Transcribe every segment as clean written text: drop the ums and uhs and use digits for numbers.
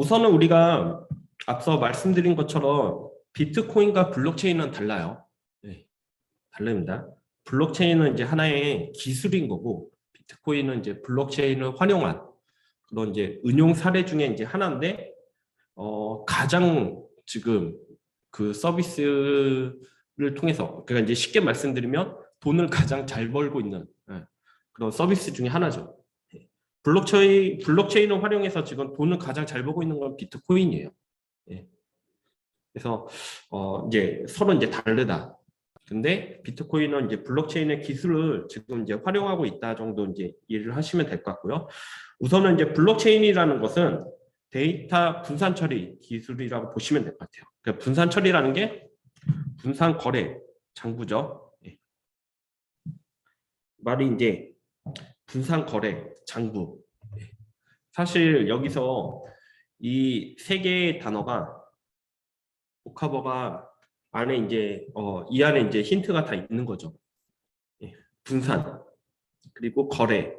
우선은 우리가 앞서 말씀드린 것처럼 비트코인과 블록체인은 달라요. 네, 다릅니다. 블록체인은 이제 하나의 기술인 거고, 비트코인은 이제 블록체인을 활용한 그런 이제 응용 사례 중에 이제 하나인데, 가장 지금 그 서비스를 통해서, 그러니까 이제 쉽게 말씀드리면 돈을 가장 잘 벌고 있는 그런 서비스 중에 하나죠. 블록체인을 활용해서 지금 돈을 가장 잘 벌고 있는 건 비트코인이에요. 예. 그래서 이제 서로 이제 다르다. 근데 비트코인은 이제 블록체인의 기술을 지금 이제 활용하고 있다 정도 이제 이해를 하시면 될 것 같고요. 우선은 이제 블록체인이라는 것은 데이터 분산 처리 기술이라고 보시면 될 것 같아요. 그러니까 분산 처리라는 게 분산 거래 장부죠. 예. 말이 이제 분산 거래 장부. 예. 사실 여기서 이 세 개의 단어가 복합어가 안에 이제 이 안에 이제 힌트가 다 있는 거죠. 예. 분산 그리고 거래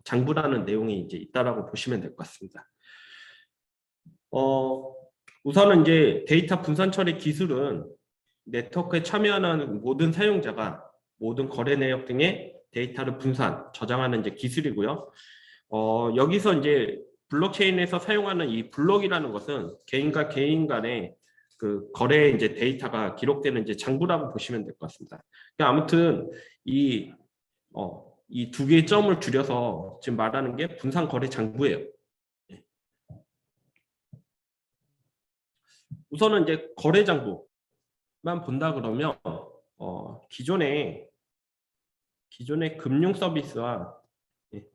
장부라는 내용이 이제 있다라고 보시면 될 것 같습니다. 우선은 이제 데이터 분산 처리 기술은 네트워크에 참여하는 모든 사용자가 모든 거래 내역 등의 데이터를 분산, 저장하는 이제 기술이고요. 여기서 이제 블록체인에서 사용하는 이 블록이라는 것은 개인과 개인 간의 그 거래 이제 데이터가 기록되는 이제 장부라고 보시면 될 것 같습니다. 그러니까 아무튼 이 두 개의 점을 줄여서 지금 말하는 게 분산 거래 장부예요. 우선은 이제 거래 장부만 본다 그러면 기존의 금융 서비스와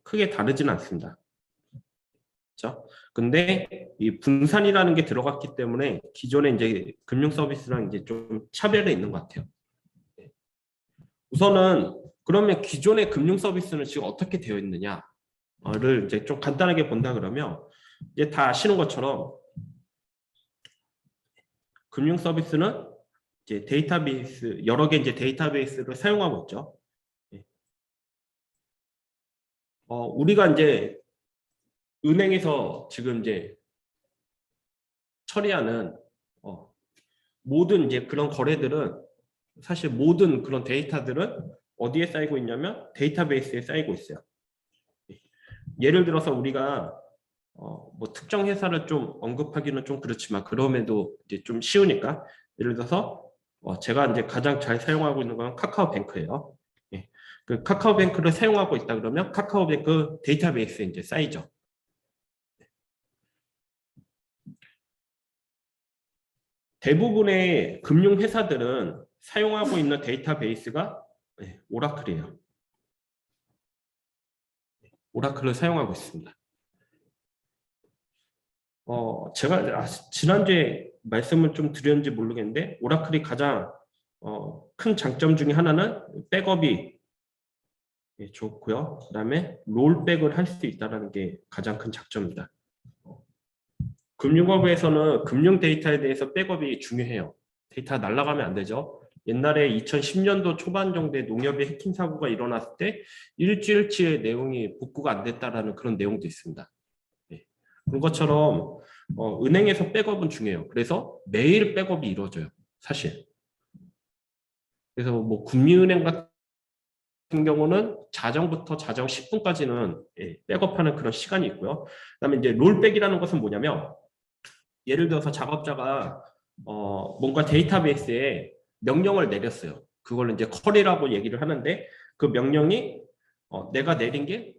크게 다르지는 않습니다. 그렇죠? 근데 이 분산이라는 게 들어갔기 때문에 기존의 이제 금융 서비스랑 이제 좀 차별이 있는 것 같아요. 우선은 그러면 기존의 금융 서비스는 지금 어떻게 되어 있느냐를 이제 좀 간단하게 본다 그러면 이제 다 아시는 것처럼 금융 서비스는 이제 데이터베이스 여러 개 이제 데이터베이스를 사용하고 있죠. 우리가 이제 은행에서 지금 이제 처리하는 모든 이제 그런 거래들은 사실 모든 그런 데이터들은 어디에 쌓이고 있냐면 데이터베이스에 쌓이고 있어요. 예를 들어서 우리가 뭐 특정 회사를 좀 언급하기는 좀 그렇지만 그럼에도 이제 좀 쉬우니까 예를 들어서 제가 이제 가장 잘 사용하고 있는 건 카카오뱅크예요. 예. 그 카카오뱅크를 사용하고 있다 그러면 카카오뱅크 데이터베이스에 이제 쌓이죠. 대부분의 금융 회사들은 사용하고 있는 데이터베이스가 오라클이에요. 오라클을 사용하고 있습니다. 제가 지난주에 말씀을 좀 드렸는지 모르겠는데 오라클이 가장 큰 장점 중에 하나는 백업이 좋고요. 그다음에 롤백을 할 수 있다는 게 가장 큰 장점입니다. 금융업에서는 금융 데이터에 대해서 백업이 중요해요. 데이터 날아가면 안 되죠. 옛날에 2010년도 초반 정도에 농협의 해킹 사고가 일어났을 때 일주일치의 내용이 복구가 안 됐다라는 그런 내용도 있습니다. 그런 것처럼 은행에서 백업은 중요해요. 그래서 매일 백업이 이루어져요. 사실. 그래서 뭐 국민은행 같은 경우는 자정부터 자정 10분까지는 백업하는 그런 시간이 있고요. 그다음에 이제 롤백이라는 것은 뭐냐면 예를 들어서 작업자가 뭔가 데이터베이스에 명령을 내렸어요. 그걸 이제 쿼리라고 얘기를 하는데 그 명령이 내가 내린 게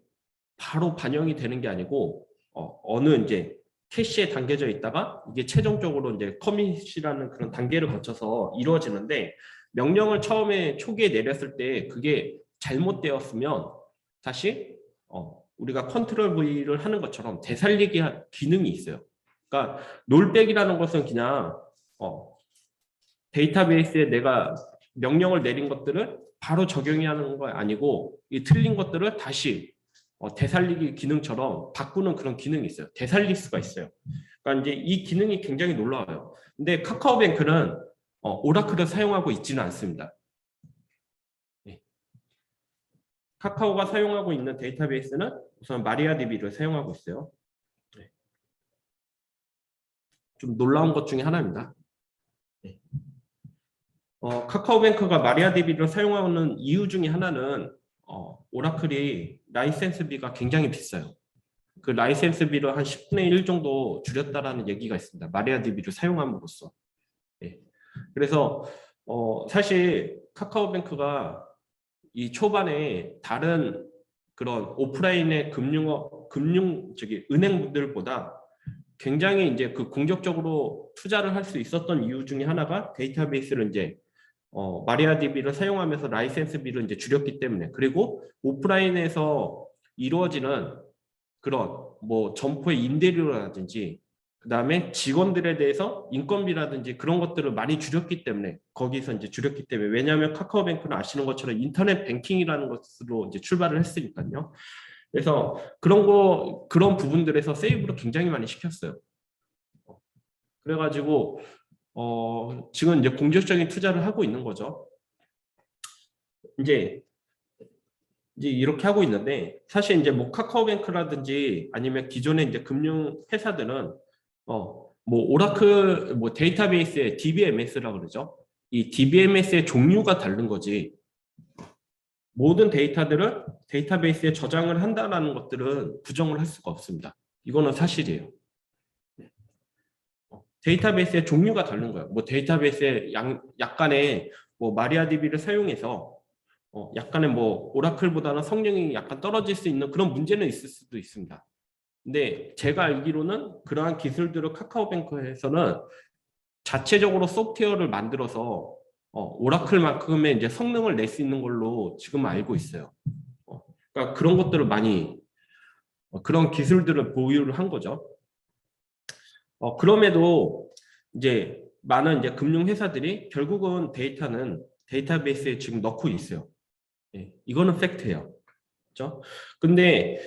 바로 반영이 되는 게 아니고 어느 이제 캐시에 담겨져 있다가 이게 최종적으로 이제 커밋이라는 그런 단계를 거쳐서 이루어지는데 명령을 처음에 초기에 내렸을 때 그게 잘못되었으면 다시 우리가 컨트롤 V를 하는 것처럼 되살리기 기능이 있어요. 그러니까 롤백이라는 것은 그냥 데이터베이스에 내가 명령을 내린 것들을 바로 적용이 하는 거 아니고 이 틀린 것들을 다시 되살리기 기능처럼 바꾸는 그런 기능이 있어요. 되살릴 수가 있어요. 그러니까 이제 이 기능이 굉장히 놀라워요. 근데 카카오뱅크는 오라클을 사용하고 있지는 않습니다. 네. 카카오가 사용하고 있는 데이터베이스는 우선 마리아DB를 사용하고 있어요. 네. 좀 놀라운 것 중에 하나입니다. 네. 카카오뱅크가 마리아DB를 사용하는 이유 중에 하나는 오라클이 라이센스비가 굉장히 비싸요. 그 라이센스비를 한 10분의 1 정도 줄였다라는 얘기가 있습니다. 마리아DB를 사용함으로써. 네. 그래서 사실 카카오뱅크가 이 초반에 다른 그런 오프라인의 은행들보다 굉장히 이제 그 공격적으로 투자를 할 수 있었던 이유 중에 하나가 데이터베이스를 이제 마리아DB를 사용하면서 라이센스비를 이제 줄였기 때문에, 그리고 오프라인에서 이루어지는 그런 뭐 점포의 임대료라든지 그다음에 직원들에 대해서 인건비라든지 그런 것들을 많이 줄였기 때문에, 거기서 이제 줄였기 때문에, 왜냐하면 카카오뱅크는 아시는 것처럼 인터넷 뱅킹이라는 것으로 이제 출발을 했으니까요. 그래서 그런 부분들에서 세이브를 굉장히 많이 시켰어요. 그래가지고 지금 이제 공격적인 투자를 하고 있는 거죠. 이제 이렇게 하고 있는데, 사실 이제 뭐 카카오뱅크라든지 아니면 기존의 이제 금융 회사들은 뭐 오라클 뭐 데이터베이스의 DBMS라고 그러죠. 이 DBMS의 종류가 다른 거지, 모든 데이터들을 데이터베이스에 저장을 한다는 것들은 부정을 할 수가 없습니다. 이거는 사실이에요. 데이터베이스의 종류가 다른 거예요. 뭐 데이터베이스의 약간의 뭐 마리아DB를 사용해서 약간의 뭐 오라클보다는 성능이 약간 떨어질 수 있는 그런 문제는 있을 수도 있습니다. 근데 제가 알기로는 그러한 기술들을 카카오뱅크에서는 자체적으로 소프트웨어를 만들어서 오라클만큼의 이제 성능을 낼 수 있는 걸로 지금 알고 있어요. 그러니까 그런 것들을 많이 그런 기술들을 보유를 한 거죠. 그럼에도 이제 많은 이제 금융 회사들이 결국은 데이터는 데이터베이스에 지금 넣고 있어요. 예, 이거는 팩트예요. 그렇죠? 근데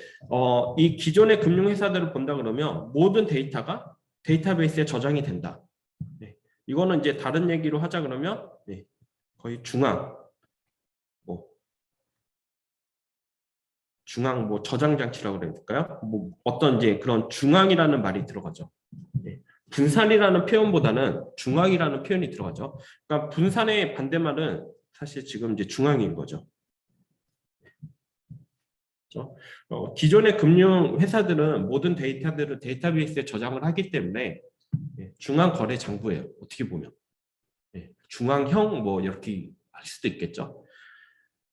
이 기존의 금융 회사들을 본다 그러면 모든 데이터가 데이터베이스에 저장이 된다. 네. 이거는 이제 다른 얘기로 하자 그러면 네. 거의 중앙 뭐 저장 장치라고 그래야 될까요? 뭐 어떤 이제 그런 중앙이라는 말이 들어가죠. 네. 분산이라는 표현보다는 중앙이라는 표현이 들어가죠. 그러니까 분산의 반대말은 사실 지금 이제 중앙인 거죠. 그렇죠? 기존의 금융 회사들은 모든 데이터들을 데이터베이스에 저장을 하기 때문에 중앙 거래 장부예요. 어떻게 보면 중앙형 뭐 이렇게 할 수도 있겠죠.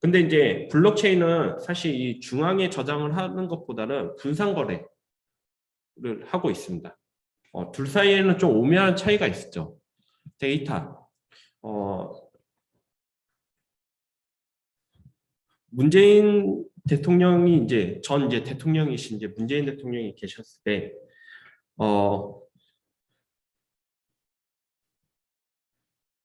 근데 이제 블록체인은 사실 이 중앙에 저장을 하는 것보다는 분산 거래를 하고 있습니다. 둘 사이에는 좀 오묘한 차이가 있죠. 데이터. 문재인 대통령이 이제 이제 대통령이신 이제 문재인 대통령이 계셨을 때,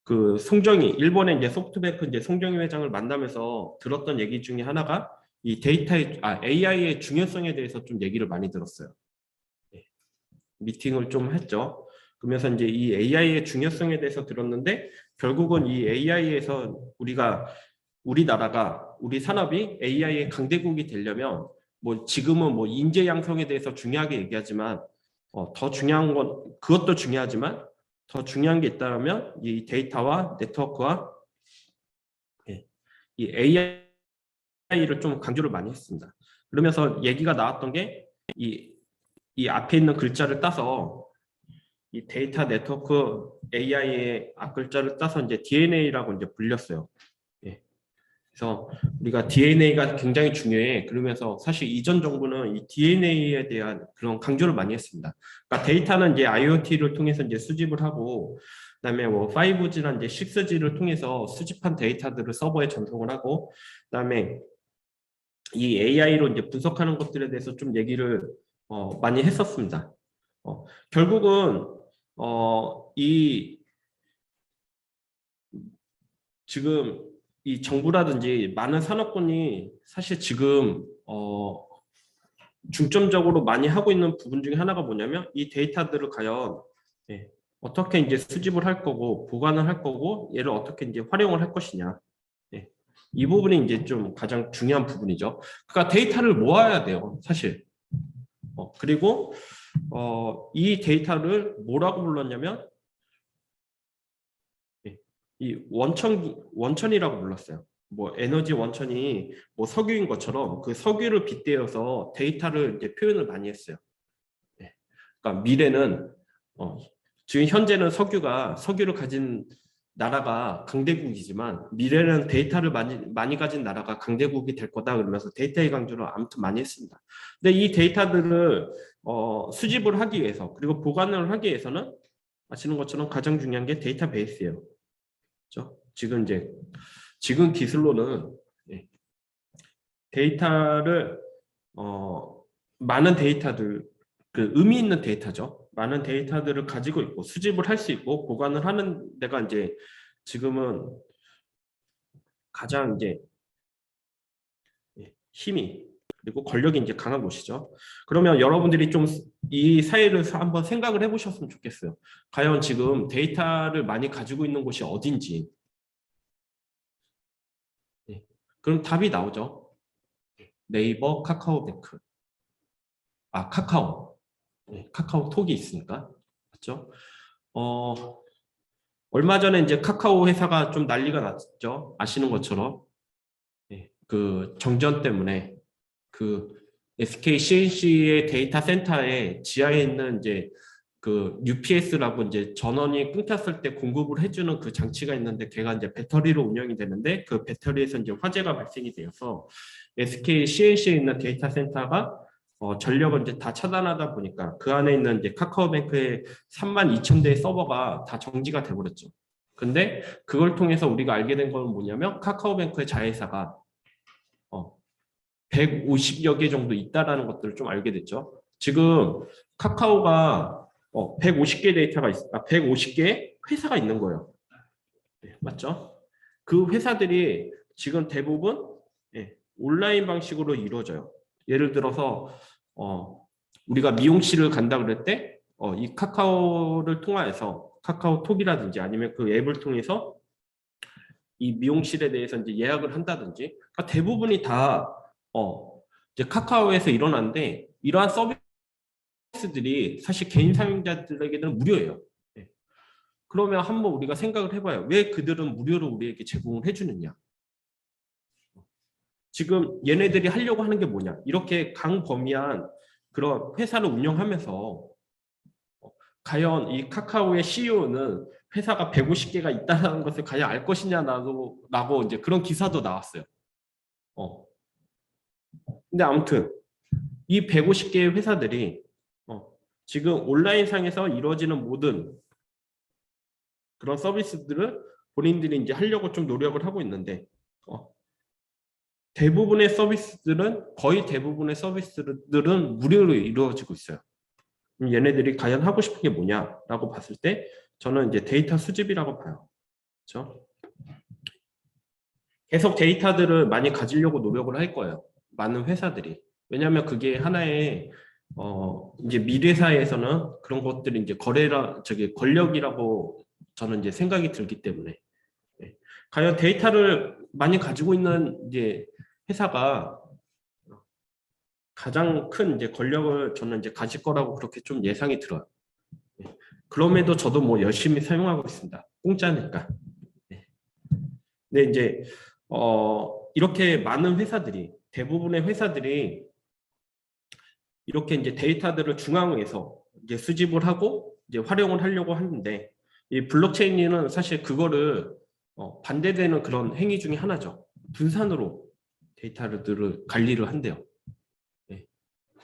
그 송정희, 일본의 이제 소프트뱅크 이제 송정희 회장을 만나면서 들었던 얘기 중에 하나가 이 AI의 중요성에 대해서 좀 얘기를 많이 들었어요. 네. 미팅을 좀 했죠. 그러면서 이제 이 AI의 중요성에 대해서 들었는데, 결국은 이 AI에서 우리나라가 우리 산업이 AI의 강대국이 되려면 뭐 지금은 뭐 인재 양성에 대해서 중요하게 얘기하지만 더 중요한 건 그것도 중요하지만 더 중요한 게 있다면 이 데이터와 네트워크와 이 AI를 좀 강조를 많이 했습니다. 그러면서 얘기가 나왔던 게 이 앞에 있는 글자를 따서 이 데이터 네트워크 AI의 앞글자를 따서 이제 DNA라고 이제 불렸어요. 그래서 우리가 DNA가 굉장히 중요해. 그러면서 사실 이전 정부는 이 DNA에 대한 그런 강조를 많이 했습니다. 그러니까 데이터는 이제 IoT를 통해서 이제 수집을 하고, 그다음에 뭐 5G나 이제 6G를 통해서 수집한 데이터들을 서버에 전송을 하고, 그다음에 이 AI로 이제 분석하는 것들에 대해서 좀 얘기를 많이 했었습니다. 결국은 이 지금 이 정부라든지 많은 산업군이 사실 지금 중점적으로 많이 하고 있는 부분 중에 하나가 뭐냐면 이 데이터들을 과연 예, 어떻게 이제 수집을 할 거고 보관을 할 거고 얘를 어떻게 이제 활용을 할 것이냐. 예, 이 부분이 이제 좀 가장 중요한 부분이죠. 그러니까 데이터를 모아야 돼요, 사실. 그리고 이 데이터를 뭐라고 불렀냐면 예, 이 원천이라고 불렀어요. 뭐 에너지 원천이 뭐 석유인 것처럼 그 석유를 빗대어서 데이터를 이제 표현을 많이 했어요. 예. 그러니까 미래는 지금 현재는 석유를 가진 나라가 강대국이지만 미래는 데이터를 많이 가진 나라가 강대국이 될 거다 그러면서 데이터의 강조를 아무튼 많이 했습니다. 근데 이 데이터들을 수집을 하기 위해서 그리고 보관을 하기 위해서는 아시는 것처럼 가장 중요한 게 데이터베이스예요. 그렇죠? 지금 기술로는 예, 데이터를 많은 데이터들 그 의미 있는 데이터죠. 많은 데이터들을 가지고 있고 수집을 할 수 있고 보관을 하는 데가 이제 지금은 가장 이제 힘이 그리고 권력이 이제 강한 곳이죠. 그러면 여러분들이 좀 이 사회를 한번 생각을 해보셨으면 좋겠어요. 과연 지금 데이터를 많이 가지고 있는 곳이 어딘지. 네. 그럼 답이 나오죠. 네이버, 카카오뱅크. 카카오. 네, 카카오톡이 있으니까. 맞죠? 어, 얼마 전에 이제 카카오 회사가 좀 난리가 났죠. 아시는 것처럼. 네, 그 정전 때문에 그 SK CNC의 데이터 센터에 지하에 있는 이제 그 UPS라고 이제 전원이 끊겼을 때 공급을 해주는 그 장치가 있는데 걔가 이제 배터리로 운영이 되는데 그 배터리에서 이제 화재가 발생이 되어서 SK CNC에 있는 데이터 센터가 전력을 이제 다 차단하다 보니까 그 안에 있는 이제 카카오뱅크의 32,000대의 서버가 다 정지가 돼버렸죠. 근데 그걸 통해서 우리가 알게 된 건 뭐냐면 카카오뱅크의 자회사가 150여 개 정도 있다라는 것들을 좀 알게 됐죠. 지금 카카오가 150개 데이터가 150개 회사가 있는 거예요. 네, 맞죠? 그 회사들이 지금 대부분 온라인 방식으로 이루어져요. 예를 들어서 우리가 미용실을 간다 그럴 때 이 카카오를 통해서 카카오톡이라든지 아니면 그 앱을 통해서 이 미용실에 대해서 이제 예약을 한다든지 그러니까 대부분이 다 이제 카카오에서 일어났는데 이러한 서비스들이 사실 개인 사용자들에게는 무료예요. 네. 그러면 한번 우리가 생각을 해봐요. 왜 그들은 무료로 우리에게 제공을 해주느냐? 지금 얘네들이 하려고 하는 게 뭐냐? 이렇게 강범위한 그런 회사를 운영하면서 과연 이 카카오의 CEO는 회사가 150개가 있다는 것을 과연 알 것이냐라고 이제 그런 기사도 나왔어요. 근데 아무튼 이 150개의 회사들이 지금 온라인상에서 이루어지는 모든 그런 서비스들을 본인들이 이제 하려고 좀 노력을 하고 있는데 거의 대부분의 서비스들은 무료로 이루어지고 있어요. 그럼 얘네들이 과연 하고 싶은 게 뭐냐라고 봤을 때 저는 이제 데이터 수집이라고 봐요. 그렇죠? 계속 데이터들을 많이 가지려고 노력을 할 거예요. 많은 회사들이. 왜냐하면 그게 하나의 이제 미래사회에서는 그런 것들이 이제 권력이라고 저는 이제 생각이 들기 때문에 과연 데이터를 많이 가지고 있는 이제 회사가 가장 큰 이제 권력을 저는 이제 가질 거라고 그렇게 좀 예상이 들어요. 그럼에도 저도 뭐 열심히 사용하고 있습니다. 공짜니까. 근데 이제 이렇게 많은 대부분의 회사들이 이렇게 이제 데이터들을 중앙에서 이제 수집을 하고 이제 활용을 하려고 하는데 이 블록체인은 사실 그거를 반대되는 그런 행위 중에 하나죠. 분산으로 데이터들을 관리를 한대요. 네,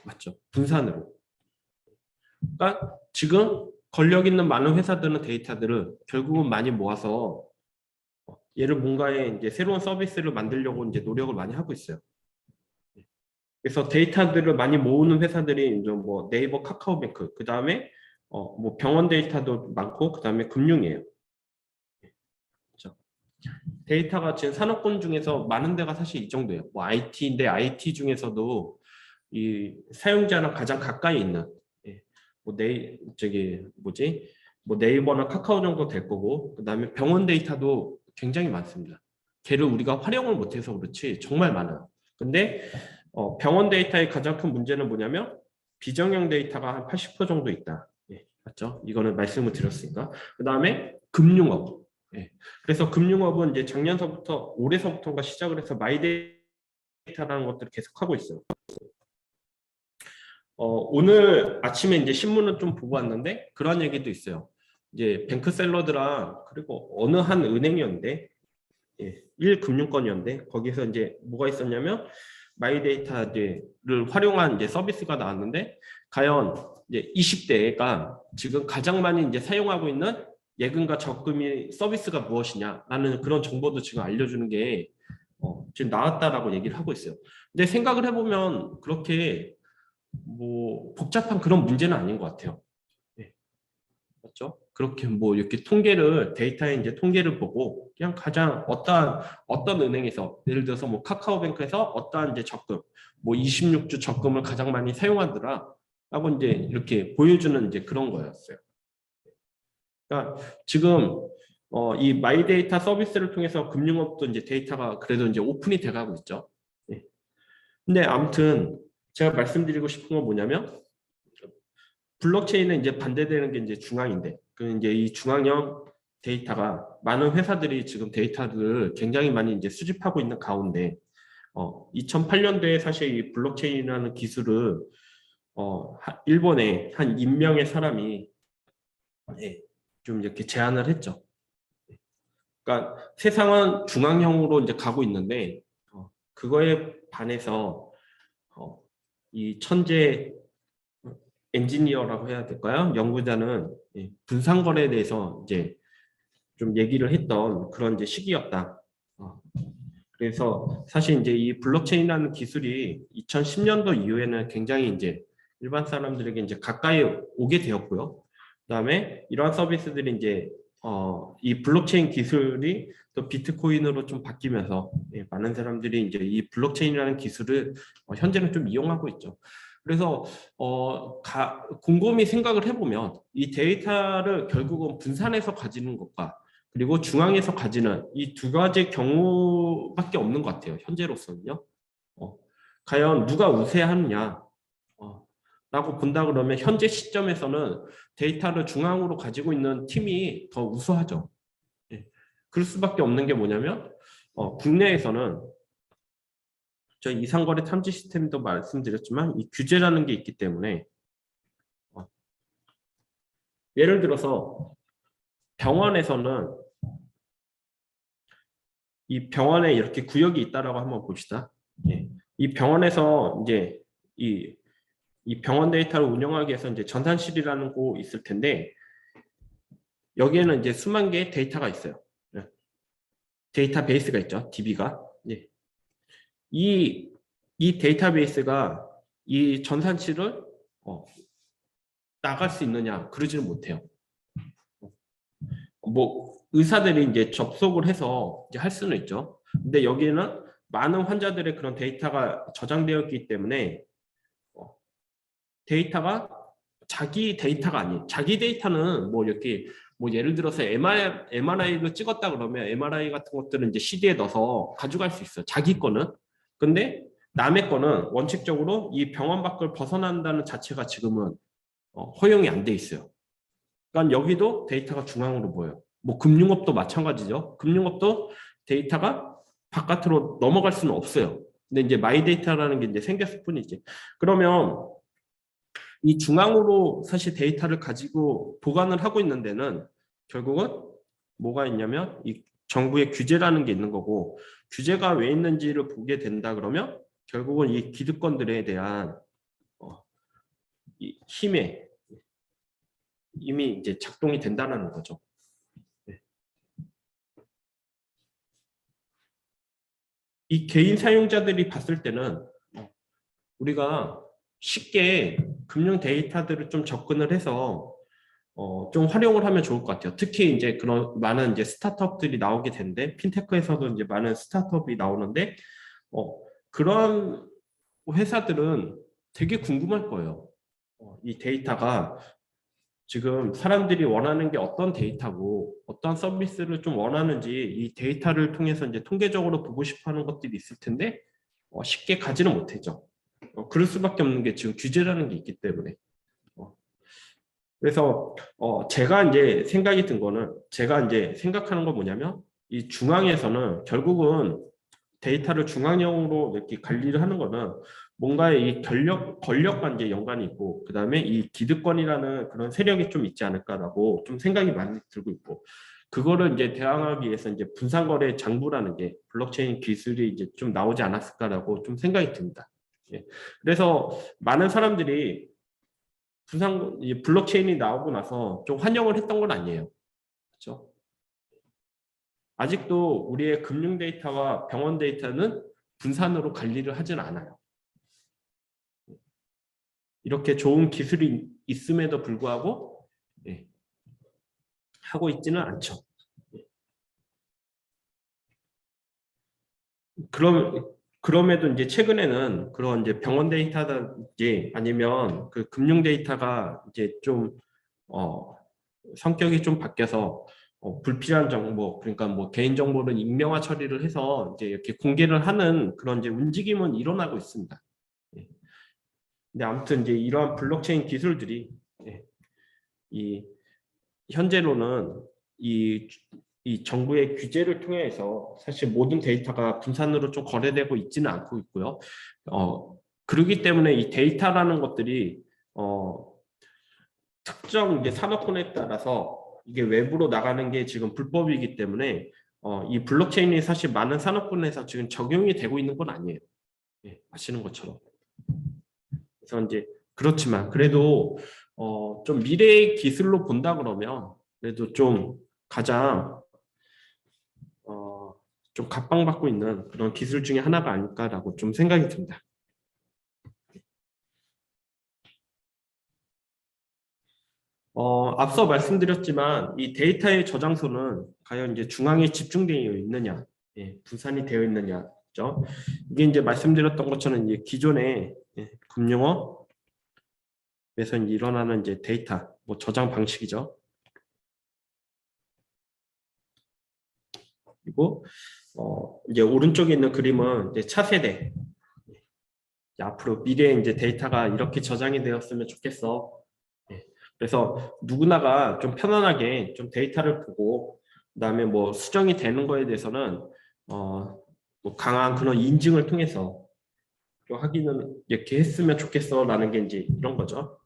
맞죠? 분산으로. 그러니까 지금 권력 있는 많은 회사들은 데이터들을 결국은 많이 모아서 얘를 뭔가에 이제 새로운 서비스를 만들려고 이제 노력을 많이 하고 있어요. 그래서 데이터들을 많이 모으는 회사들이 이제 뭐 네이버, 카카오뱅크, 그 다음에 뭐 병원 데이터도 많고, 그 다음에 금융이에요. 그렇죠? 데이터가 지금 산업군 중에서 많은 데가 사실 이 정도예요. 뭐 IT인데 IT 중에서도 이 사용자랑 가장 가까이 있는 예, 뭐 저기 뭐지? 뭐 네이버나 카카오 정도 될 거고 그다음에 병원 데이터도 굉장히 많습니다. 걔를 우리가 활용을 못해서 그렇지 정말 많아요. 근데 병원 데이터의 가장 큰 문제는 뭐냐면 비정형 데이터가 한 80% 정도 있다. 예, 맞죠? 이거는 말씀을 드렸으니까. 그다음에 금융업. 예. 그래서 금융업은 이제 작년서부터 올해서부터가 시작을 해서 마이데이터라는 것들을 계속 하고 있어요. 오늘 아침에 이제 신문을 좀 보고 왔는데 그런 얘기도 있어요. 이제 뱅크샐러드랑 그리고 어느 한 은행이었는데 예, 1금융권이었는데 거기서 이제 뭐가 있었냐면 마이데이터를 활용한 이제 서비스가 나왔는데 과연 이제 20대가 지금 가장 많이 이제 사용하고 있는 예금과 적금이 서비스가 무엇이냐라는 그런 정보도 지금 알려주는 게 지금 나왔다라고 얘기를 하고 있어요. 근데 생각을 해보면 그렇게 뭐 복잡한 그런 문제는 아닌 것 같아요. 네, 맞죠? 그렇게 뭐 이렇게 데이터에 이제 통계를 보고 그냥 가장 어떤 은행에서 예를 들어서 뭐 카카오뱅크에서 어떠한 이제 적금 뭐 26주 적금을 가장 많이 사용하더라 라고 이제 이렇게 보여주는 이제 그런 거였어요. 그러니까 지금 이 마이데이터 서비스를 통해서 금융업도 이제 데이터가 그래도 이제 오픈이 돼가고 있죠. 네. 근데 아무튼 제가 말씀드리고 싶은 건 뭐냐면 블록체인은 이제 반대되는 게 이제 중앙인데 그 이제 이 중앙형 데이터가 많은 회사들이 지금 데이터를 굉장히 많이 이제 수집하고 있는 가운데 2008년도에 사실 이 블록체인이라는 기술을 일본의 한 인명의 사람이 예, 좀 이렇게 제안을 했죠. 그러니까 세상은 중앙형으로 이제 가고 있는데 그거에 반해서 이 천재 엔지니어라고 해야 될까요? 연구자는 분산거래에 대해서 이제 좀 얘기를 했던 그런 이제 시기였다. 그래서 사실 이제 이 블록체인이라는 기술이 2010년도 이후에는 굉장히 이제 일반 사람들에게 이제 가까이 오게 되었고요. 그다음에 이러한 서비스들이 이제 이 블록체인 기술이 또 비트코인으로 좀 바뀌면서 많은 사람들이 이제 이 블록체인이라는 기술을 현재는 좀 이용하고 있죠. 그래서 곰곰이 생각을 해보면 이 데이터를 결국은 분산해서 가지는 것과 그리고 중앙에서 가지는 이 두 가지 경우밖에 없는 것 같아요. 현재로서는요. 과연 누가 우세하느냐 라고 본다 그러면 현재 시점에서는 데이터를 중앙으로 가지고 있는 팀이 더 우수하죠. 예. 그럴 수밖에 없는 게 뭐냐면 국내에서는 저 이상거래 탐지 시스템도 말씀드렸지만 이 규제라는 게 있기 때문에 예를 들어서 병원에서는 이 병원에 이렇게 구역이 있다라고 한번 봅시다. 예. 이 병원에서 이제 이 병원 데이터를 운영하기 위해서 이제 전산실이라는 곳 있을 텐데 여기에는 이제 수만 개의 데이터가 있어요. 예. 데이터베이스가 있죠. DB가. 예. 이 데이터베이스가 이 전산실을 나갈 수 있느냐 그러지는 못해요. 뭐 의사들이 이제 접속을 해서 이제 할 수는 있죠. 근데 여기는 많은 환자들의 그런 데이터가 저장되어 있기 때문에 데이터가 자기 데이터가 아닌 자기 데이터는 뭐 이렇게 뭐 예를 들어서 MRI를 찍었다 그러면 MRI 같은 것들은 이제 CD에 넣어서 가져갈 수 있어요. 자기 거는. 근데 남의 거는 원칙적으로 이 병원 밖을 벗어난다는 자체가 지금은 허용이 안 돼 있어요. 그러니까 여기도 데이터가 중앙으로 보여요. 뭐 금융업도 마찬가지죠. 금융업도 데이터가 바깥으로 넘어갈 수는 없어요. 근데 이제 마이데이터라는 게 이제 생겼을 뿐이지. 그러면 이 중앙으로 사실 데이터를 가지고 보관을 하고 있는 데는 결국은 뭐가 있냐면 이 정부의 규제라는 게 있는 거고 규제가 왜 있는지를 보게 된다 그러면 결국은 이 기득권들에 대한 이 힘에 이미 이제 작동이 된다는 거죠. 네. 이 개인 사용자들이 봤을 때는 우리가 쉽게 금융 데이터들을 좀 접근을 해서 좀 활용을 하면 좋을 것 같아요. 특히 이제 그런 많은 이제 스타트업들이 나오게 되는데, 핀테크에서도 이제 많은 스타트업이 나오는데, 그런 회사들은 되게 궁금할 거예요. 이 데이터가 지금 사람들이 원하는 게 어떤 데이터고 어떤 서비스를 좀 원하는지 이 데이터를 통해서 이제 통계적으로 보고 싶어 하는 것들이 있을 텐데 쉽게 가지는 못하죠. 그럴 수밖에 없는 게 지금 규제라는 게 있기 때문에. 그래서 제가 이제 생각이 든 거는 제가 이제 생각하는 건 뭐냐면 이 중앙에서는 결국은 데이터를 중앙형으로 이렇게 관리를 하는 거는 뭔가의 이 권력과 이제 연관이 있고, 그 다음에 이 기득권이라는 그런 세력이 좀 있지 않을까라고 좀 생각이 많이 들고 있고, 그거를 이제 대항하기 위해서 이제 분산거래 장부라는 게 블록체인 기술이 이제 좀 나오지 않았을까라고 좀 생각이 듭니다. 예. 그래서 많은 사람들이 이 블록체인이 나오고 나서 좀 환영을 했던 건 아니에요. 그렇죠? 아직도 우리의 금융 데이터와 병원 데이터는 분산으로 관리를 하진 않아요. 이렇게 좋은 기술이 있음에도 불구하고 하고 있지는 않죠. 그럼에도 이제 최근에는 그런 이제 병원 데이터든지 아니면 그 금융 데이터가 이제 좀 성격이 좀 바뀌어서 불필요한 정보, 그러니까 뭐 개인 정보를 익명화 처리를 해서 이제 이렇게 공개를 하는 그런 이제 움직임은 일어나고 있습니다. 예. 근데 아무튼 이제 이러한 블록체인 기술들이 이 현재로는 이, 이 정부의 규제를 통해서 사실 모든 데이터가 분산으로 좀 거래되고 있지는 않고 있고요. 그러기 때문에 이 데이터라는 것들이 특정 이제 산업군에 따라서 이게 외부로 나가는 게 지금 불법이기 때문에 이 블록체인이 사실 많은 산업군에서 지금 적용이 되고 있는 건 아니에요. 아시는 것처럼. 그래서 이제 그렇지만 그래도 좀 미래의 기술로 본다 그러면 그래도 좀 가장 좀 각광받고 있는 그런 기술 중에 하나가 아닐까라고 좀 생각이 듭니다. 앞서 말씀드렸지만 이 데이터의 저장소는 과연 이제 중앙에 집중되어 있느냐, 분산이 되어 있느냐, 죠 이게 이제 말씀드렸던 것처럼 이제 기존의 금융업에서 이제 일어나는 이제 데이터 뭐 저장 방식이죠. 그리고 이제 오른쪽에 있는 그림은 이제 차세대. 앞으로 미래에 이제 데이터가 이렇게 저장이 되었으면 좋겠어. 그래서 누구나가 좀 편안하게 좀 데이터를 보고 그다음에 뭐 수정이 되는 거에 대해서는 뭐 강한 그런 인증을 통해서 좀 확인을 이렇게 했으면 좋겠어라는 게 이제 이런 거죠.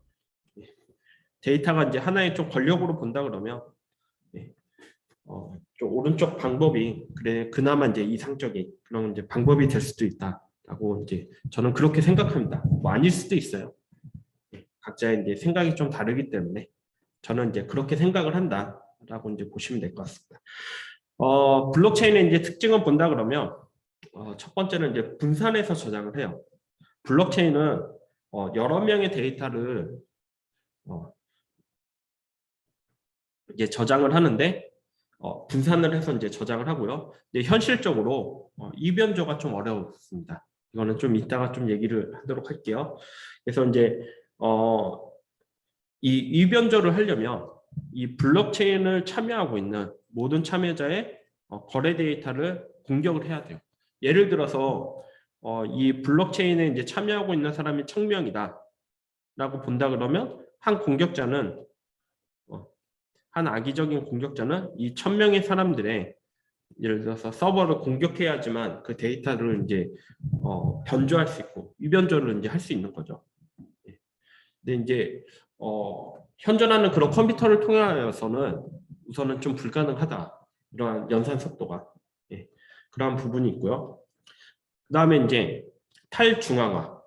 데이터가 이제 하나의 좀 권력으로 본다 그러면 좀 오른쪽 방법이 그래 그나마 이제 이상적인 그런 이제 방법이 될 수도 있다라고 이제 저는 그렇게 생각합니다. 뭐 아닐 수도 있어요. 각자의 이제 생각이 좀 다르기 때문에 저는 이제 그렇게 생각을 한다라고 이제 보시면 될 것 같습니다. 블록체인의 이제 특징을 본다 그러면 첫 번째는 이제 분산해서 저장을 해요. 블록체인은 여러 명의 데이터를 이제 저장을 하는데 분산을 해서 이제 저장을 하고요. 근데 현실적으로 이변조가 좀 어렵습니다. 이거는 좀 이따가 좀 얘기를 하도록 할게요. 그래서 이제 이 이변조를 하려면 이 블록체인을 참여하고 있는 모든 참여자의 거래 데이터를 공격을 해야 돼요. 예를 들어서 이 블록체인에 이제 참여하고 있는 사람이 1000명이다 라고 본다 그러면 한 악의적인 공격자는 이 1000명의 사람들의 예를 들어서 서버를 공격해야지만 그 데이터를 이제 변조할 수 있고 위변조를 이제 할 수 있는 거죠. 근데 이제 현존하는 그런 컴퓨터를 통하여서는 우선은 좀 불가능하다. 이러한 연산 속도가 그러한 부분이 있고요. 그 다음에 이제 탈중앙화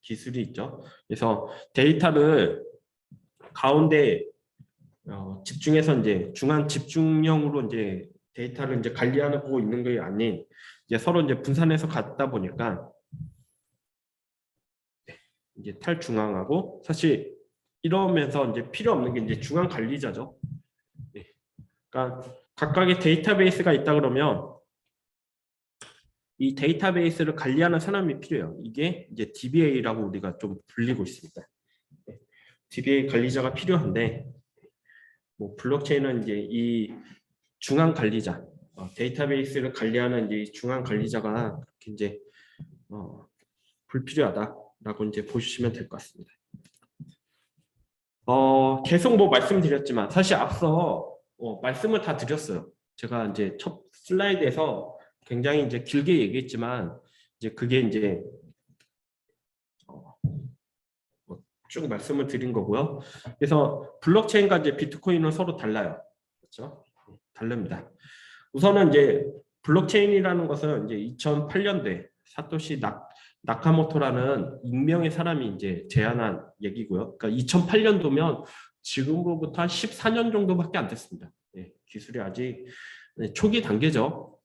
기술이 있죠. 그래서 데이터를 가운데 집중해서 이제 중앙 집중형으로 이제 데이터를 이제 관리하고 있는 게 아닌 이제 서로 이제 분산해서 갖다 보니까 이제 탈중앙하고 사실 이러면서 이제 필요 없는 게 이제 중앙 관리자죠. 예. 그러니까 각각의 데이터베이스가 있다 그러면 이 데이터베이스를 관리하는 사람이 필요해요. 이게 이제 DBA라고 우리가 좀 불리고 있습니다. 예. DBA 관리자가 필요한데 뭐 블록체인은 이제 이 중앙 관리자, 데이터베이스를 관리하는 이제 중앙 관리자가 그렇게 이제 불필요하다라고 이제 보시면 될 것 같습니다. 계속 뭐 말씀드렸지만 사실 앞서 말씀을 다 드렸어요. 제가 이제 첫 슬라이드에서 굉장히 이제 길게 얘기했지만 이제 그게 이제 쭉 말씀을 드린 거고요. 그래서 블록체인과 이제 비트코인은 서로 달라요. 그렇죠? 다릅니다. 우선은 이제 블록체인이라는 것은 이제 2008년도에 사토시 나카모토라는 익명의 사람이 이제 제안한 얘기고요. 그러니까 2008년도면 지금으로부터 한 14년 정도밖에 안 됐습니다. 예, 기술이 아직 초기 단계죠.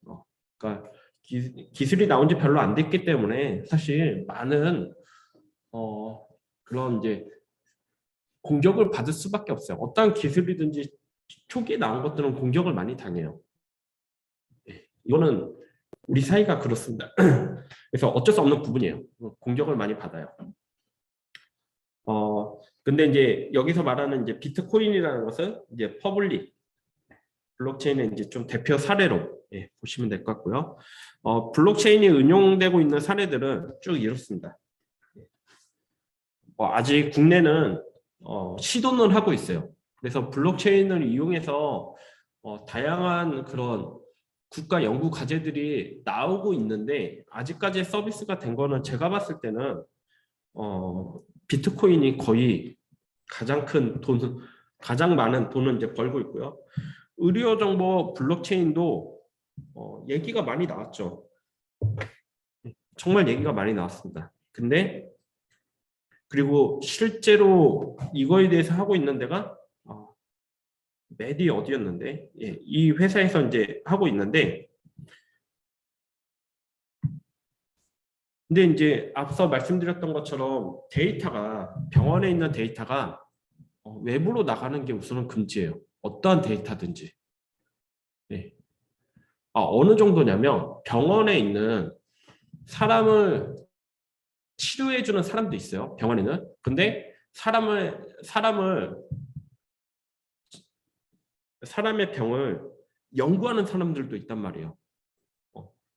그러니까 기술이 나온 지 별로 안 됐기 때문에 사실 많은 그런 이제 공격을 받을 수밖에 없어요. 어떠한 기술이든지 초기에 나온 것들은 공격을 많이 당해요. 이거는 우리 사이가 그렇습니다. 그래서 어쩔 수 없는 부분이에요. 공격을 많이 받아요. 근데 이제 여기서 말하는 이제 비트코인이라는 것은 이제 퍼블릭 블록체인의 이제 좀 대표 사례로 보시면 될 것 같고요. 블록체인이 응용되고 있는 사례들은 쭉 이렇습니다. 아직 국내는 시도는 하고 있어요. 그래서 블록체인을 이용해서 다양한 그런 국가 연구 과제들이 나오고 있는데 아직까지 서비스가 된 거는 제가 봤을 때는 비트코인이 거의 가장 큰 돈, 가장 많은 돈을 이제 벌고 있고요. 의료정보 블록체인도 얘기가 많이 나왔죠. 정말 얘기가 많이 나왔습니다. 근데 그리고 실제로 이거에 대해서 하고 있는 데가 메디 어디였는데 이 회사에서 이제 하고 있는데 근데 이제 앞서 말씀드렸던 것처럼 데이터가 병원에 있는 데이터가 외부로 나가는 게 우선은 금지예요. 어떠한 데이터든지. 네. 어느 정도냐면 병원에 있는 사람을 치료해주는 사람도 있어요. 병원에는. 근데 사람의 병을 연구하는 사람들도 있단 말이에요.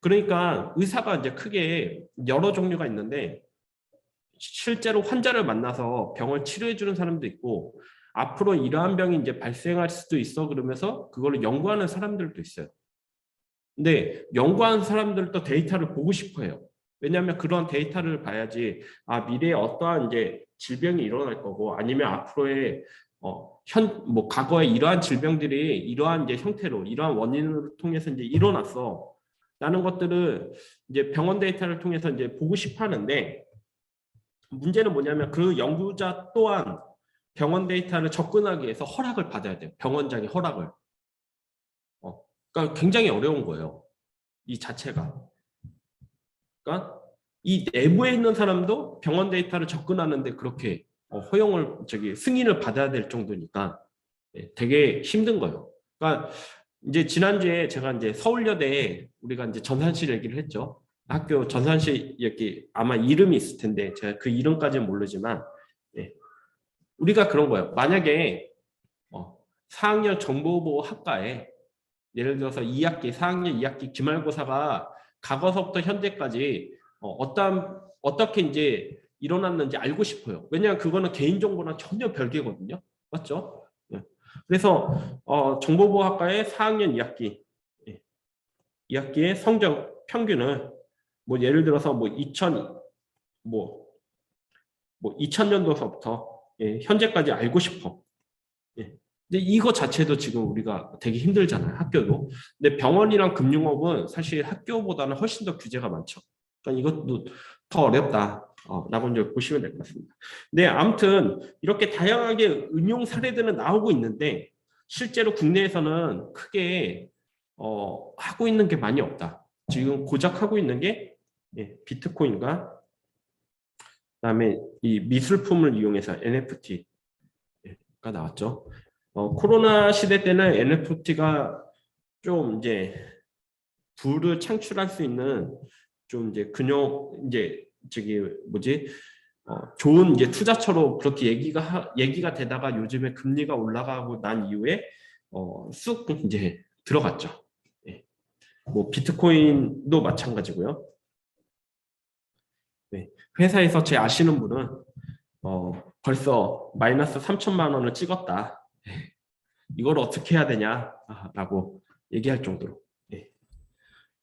그러니까 의사가 이제 크게 여러 종류가 있는데 실제로 환자를 만나서 병을 치료해주는 사람도 있고 앞으로 이러한 병이 이제 발생할 수도 있어 그러면서 그걸 연구하는 사람들도 있어요. 근데 연구하는 사람들도 데이터를 보고 싶어 해요. 왜냐하면 그런 데이터를 봐야지 미래에 어떠한 이제 질병이 일어날 거고 아니면 앞으로의 뭐 과거에 이러한 질병들이 이러한 이제 형태로 이러한 원인을 통해서 이제 일어났어. 라는 것들을 이제 병원 데이터를 통해서 이제 보고 싶어 하는데 문제는 뭐냐면 그 연구자 또한 병원 데이터를 접근하기 위해서 허락을 받아야 돼요. 병원장의 허락을. 그러니까 굉장히 어려운 거예요. 이 자체가. 그러니까 이 내부에 있는 사람도 병원 데이터를 접근하는데 그렇게 승인을 받아야 될 정도니까 되게 힘든 거예요. 그러니까 이제 지난주에 제가 이제 서울여대에 우리가 이제 전산실 얘기를 했죠. 학교 전산실 여기 아마 이름이 있을 텐데 제가 그 이름까지는 모르지만 우리가 그런 거예요. 만약에 4학년 정보보호학과에 예를 들어서 2학기, 4학년 2학기 기말고사가 과거서부터 현재까지 어떻게 이제 일어났는지 알고 싶어요. 왜냐하면 그거는 개인정보랑 전혀 별개거든요. 맞죠? 그래서 정보보호학과의 4학년 2학기, 2학기의 성적 평균을 뭐 예를 들어서 뭐 2000년도서부터 현재까지 알고 싶어. 근데 이거 자체도 지금 우리가 되게 힘들잖아요. 학교도. 근데 병원이랑 금융업은 사실 학교보다는 훨씬 더 규제가 많죠. 그러니까 이것도 더 어렵다. 라고 이제 보시면 될 것 같습니다. 네, 아무튼 이렇게 다양하게 응용 사례들은 나오고 있는데 실제로 국내에서는 크게 하고 있는 게 많이 없다. 지금 고작 하고 있는 게 비트코인과 그다음에 이 미술품을 이용해서 NFT 나왔죠. 코로나 시대 때는 NFT가 좀 이제 부를 창출할 수 있는 좀 이제 이제 저기 뭐지 좋은 이제 투자처로 그렇게 얘기가 되다가 요즘에 금리가 올라가고 난 이후에 쑥 이제 들어갔죠. 예. 뭐 비트코인도 마찬가지고요. 네. 회사에서 제 아시는 분은 벌써 마이너스 3천만 원을 찍었다. 예. 이걸 어떻게 해야 되냐라고 얘기할 정도로. 예.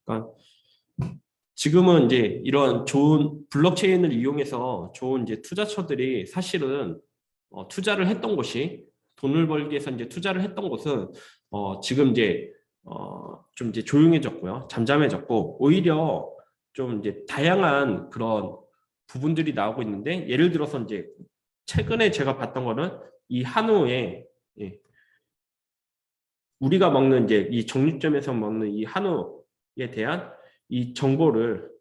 그러니까 지금은 이제 이런 좋은 블록체인을 이용해서 좋은 이제 투자처들이 사실은 투자를 했던 곳이 돈을 벌기 위해서 이제 투자를 했던 곳은 지금 이제 좀 이제 조용해졌고요, 잠잠해졌고 오히려 좀 이제 다양한 그런 부분들이 나오고 있는데 예를 들어서 이제 최근에 제가 봤던 거는 이 한우에 예, 우리가 먹는 이제 이 정육점에서 먹는 이 한우에 대한 이 정보를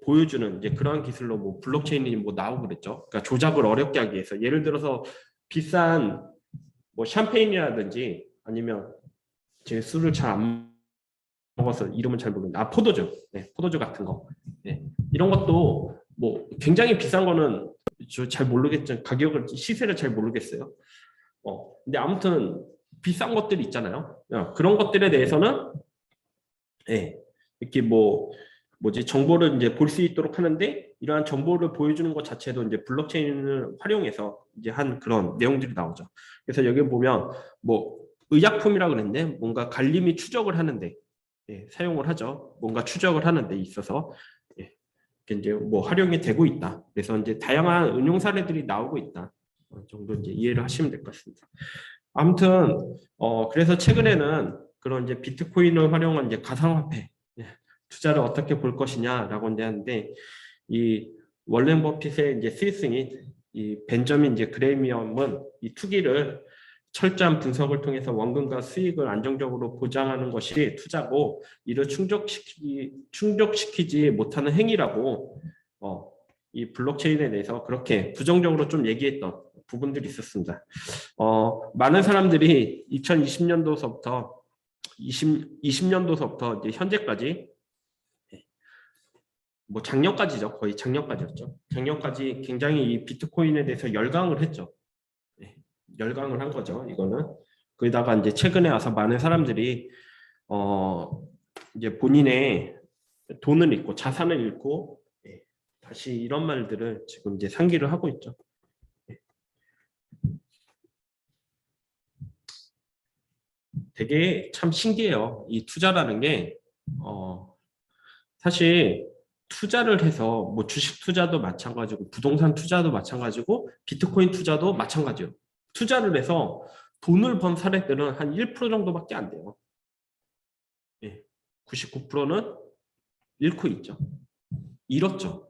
보여주는 이제 그러한 기술로 뭐 블록체인이 뭐 나오고 그랬죠. 그러니까 조작을 어렵게 하기 위해서 예를 들어서 비싼 뭐 샴페인이라든지 아니면 제 술을 잘 안 먹어서 이름은 잘 모르겠는데 포도주, 네, 포도주 같은 거, 네, 이런 것도 뭐 굉장히 비싼 거는 저 잘 모르겠죠. 가격을 시세를 잘 모르겠어요. 근데 아무튼 비싼 것들이 있잖아요. 그런 것들에 대해서는 예, 이렇게 뭐지 정보를 이제 볼 수 있도록 하는데 이러한 정보를 보여주는 것 자체도 이제 블록체인을 활용해서 이제 한 그런 내용들이 나오죠. 그래서 여기 보면 뭐 의약품이라 그랬는데 뭔가 관리 추적을 하는데 사용을 하죠. 뭔가 추적을 하는 데 있어서 이제 뭐 활용이 되고 있다. 그래서 이제 다양한 응용 사례들이 나오고 있다. 정도 이제 이해를 하시면 될 것 같습니다. 아무튼 그래서 최근에는 그런 이제 비트코인을 활용한 이제 가상화폐 투자를 어떻게 볼 것이냐라고 이제 하는데 이 월렌 버핏의 이제 스위스인 이 벤저민 이제 그레미엄은 이 투기를 철저한 분석을 통해서 원금과 수익을 안정적으로 보장하는 것이 투자고 이를 충족시키지 못하는 행위라고 이 블록체인에 대해서 그렇게 부정적으로 좀 얘기했던 부분들이 있었습니다. 많은 사람들이 2020년도서부터 20년도서부터 이제 현재까지 뭐 작년까지죠. 거의 작년까지였죠. 작년까지 굉장히 이 비트코인에 대해서 열광을 했죠. 열광을 한 거죠. 이거는 거기다가 이제 최근에 와서 많은 사람들이 이제 본인의 돈을 잃고 자산을 잃고 다시 이런 말들을 지금 이제 상기를 하고 있죠. 되게 참 신기해요. 이 투자라는 게 사실 투자를 해서 뭐 주식 투자도 마찬가지고 부동산 투자도 마찬가지고 비트코인 투자도 마찬가지예요. 투자를 해서 돈을 번 사례들은 한 1% 정도밖에 안 돼요. 99%는 잃고 있죠. 잃었죠.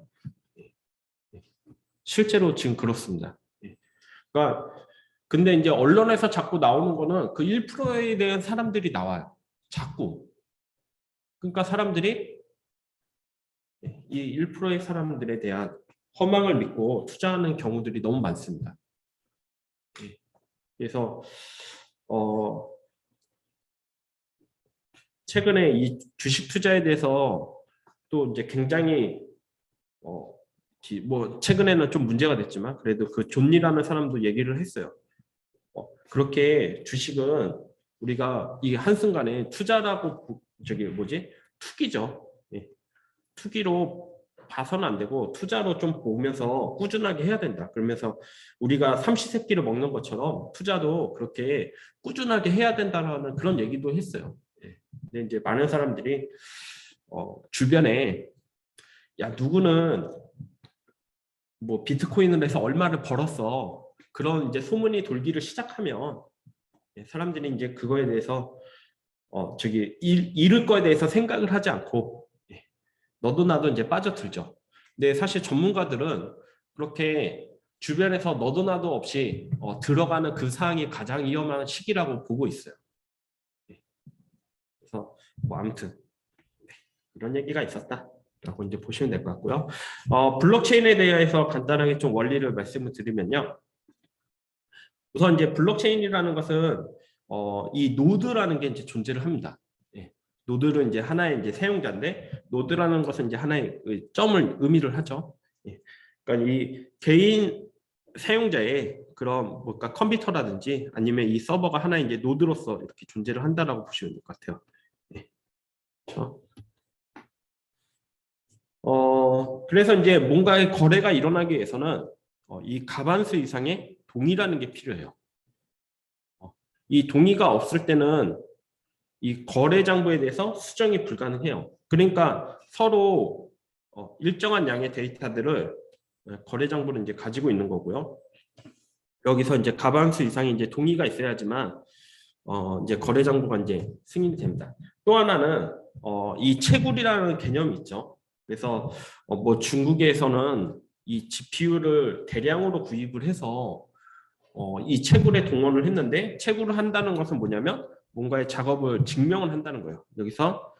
실제로 지금 그렇습니다. 그러니까 근데 이제 언론에서 자꾸 나오는 거는 그 1%에 대한 사람들이 나와요. 자꾸. 그러니까 사람들이 이 1%의 사람들에 대한 허망을 믿고 투자하는 경우들이 너무 많습니다. 그래서 최근에 이 주식 투자에 대해서 또 이제 굉장히 뭐 최근에는 좀 문제가 됐지만 그래도 그 존리라는 사람도 얘기를 했어요. 그렇게 주식은 우리가 이 한순간에 투자라고 저기 뭐지 투기죠. 투기로 봐서는 안 되고 투자로 좀 보면서 꾸준하게 해야 된다. 그러면서 우리가 삼시세끼를 먹는 것처럼 투자도 그렇게 꾸준하게 해야 된다는 그런 얘기도 했어요. 근데 이제 많은 사람들이 주변에 야 누구는 뭐 비트코인을 해서 얼마를 벌었어. 그런 이제 소문이 돌기를 시작하면 사람들이 이제 그거에 대해서 저기 잃을 거에 대해서 생각을 하지 않고 너도 나도 이제 빠져들죠. 근데 사실 전문가들은 그렇게 주변에서 너도 나도 없이 들어가는 그 상황이 가장 위험한 시기라고 보고 있어요. 그래서 뭐 아무튼 이런 얘기가 있었다라고 이제 보시면 될 것 같고요. 블록체인에 대해서 간단하게 좀 원리를 말씀을 드리면요. 우선 이제 블록체인이라는 것은 이 노드라는 게 이제 존재를 합니다. 예. 노드는 이제 하나의 이제 사용자인데 노드라는 것은 이제 하나의 그 점을 의미를 하죠. 예. 그러니까 이 개인 사용자의 그런 뭔가 컴퓨터라든지 아니면 이 서버가 하나의 이제 노드로서 이렇게 존재를 한다라고 보시면 될 것 같아요. 예. 그렇죠? 그래서 이제 뭔가의 거래가 일어나기 위해서는 이 가반수 이상의 동의라는 게 필요해요. 이 동의가 없을 때는 이 거래 장부에 대해서 수정이 불가능해요. 그러니까 서로 일정한 양의 데이터들을 거래 장부를 이제 가지고 있는 거고요. 여기서 이제 가반수 이상의 이제 동의가 있어야지만 이제 거래 장부가 이제 승인이 됩니다. 또 하나는 이 채굴이라는 개념이 있죠. 그래서 뭐 중국에서는 이 GPU를 대량으로 구입을 해서 이 채굴에 동원을 했는데 채굴을 한다는 것은 뭐냐면 뭔가의 작업을 증명을 한다는 거예요. 여기서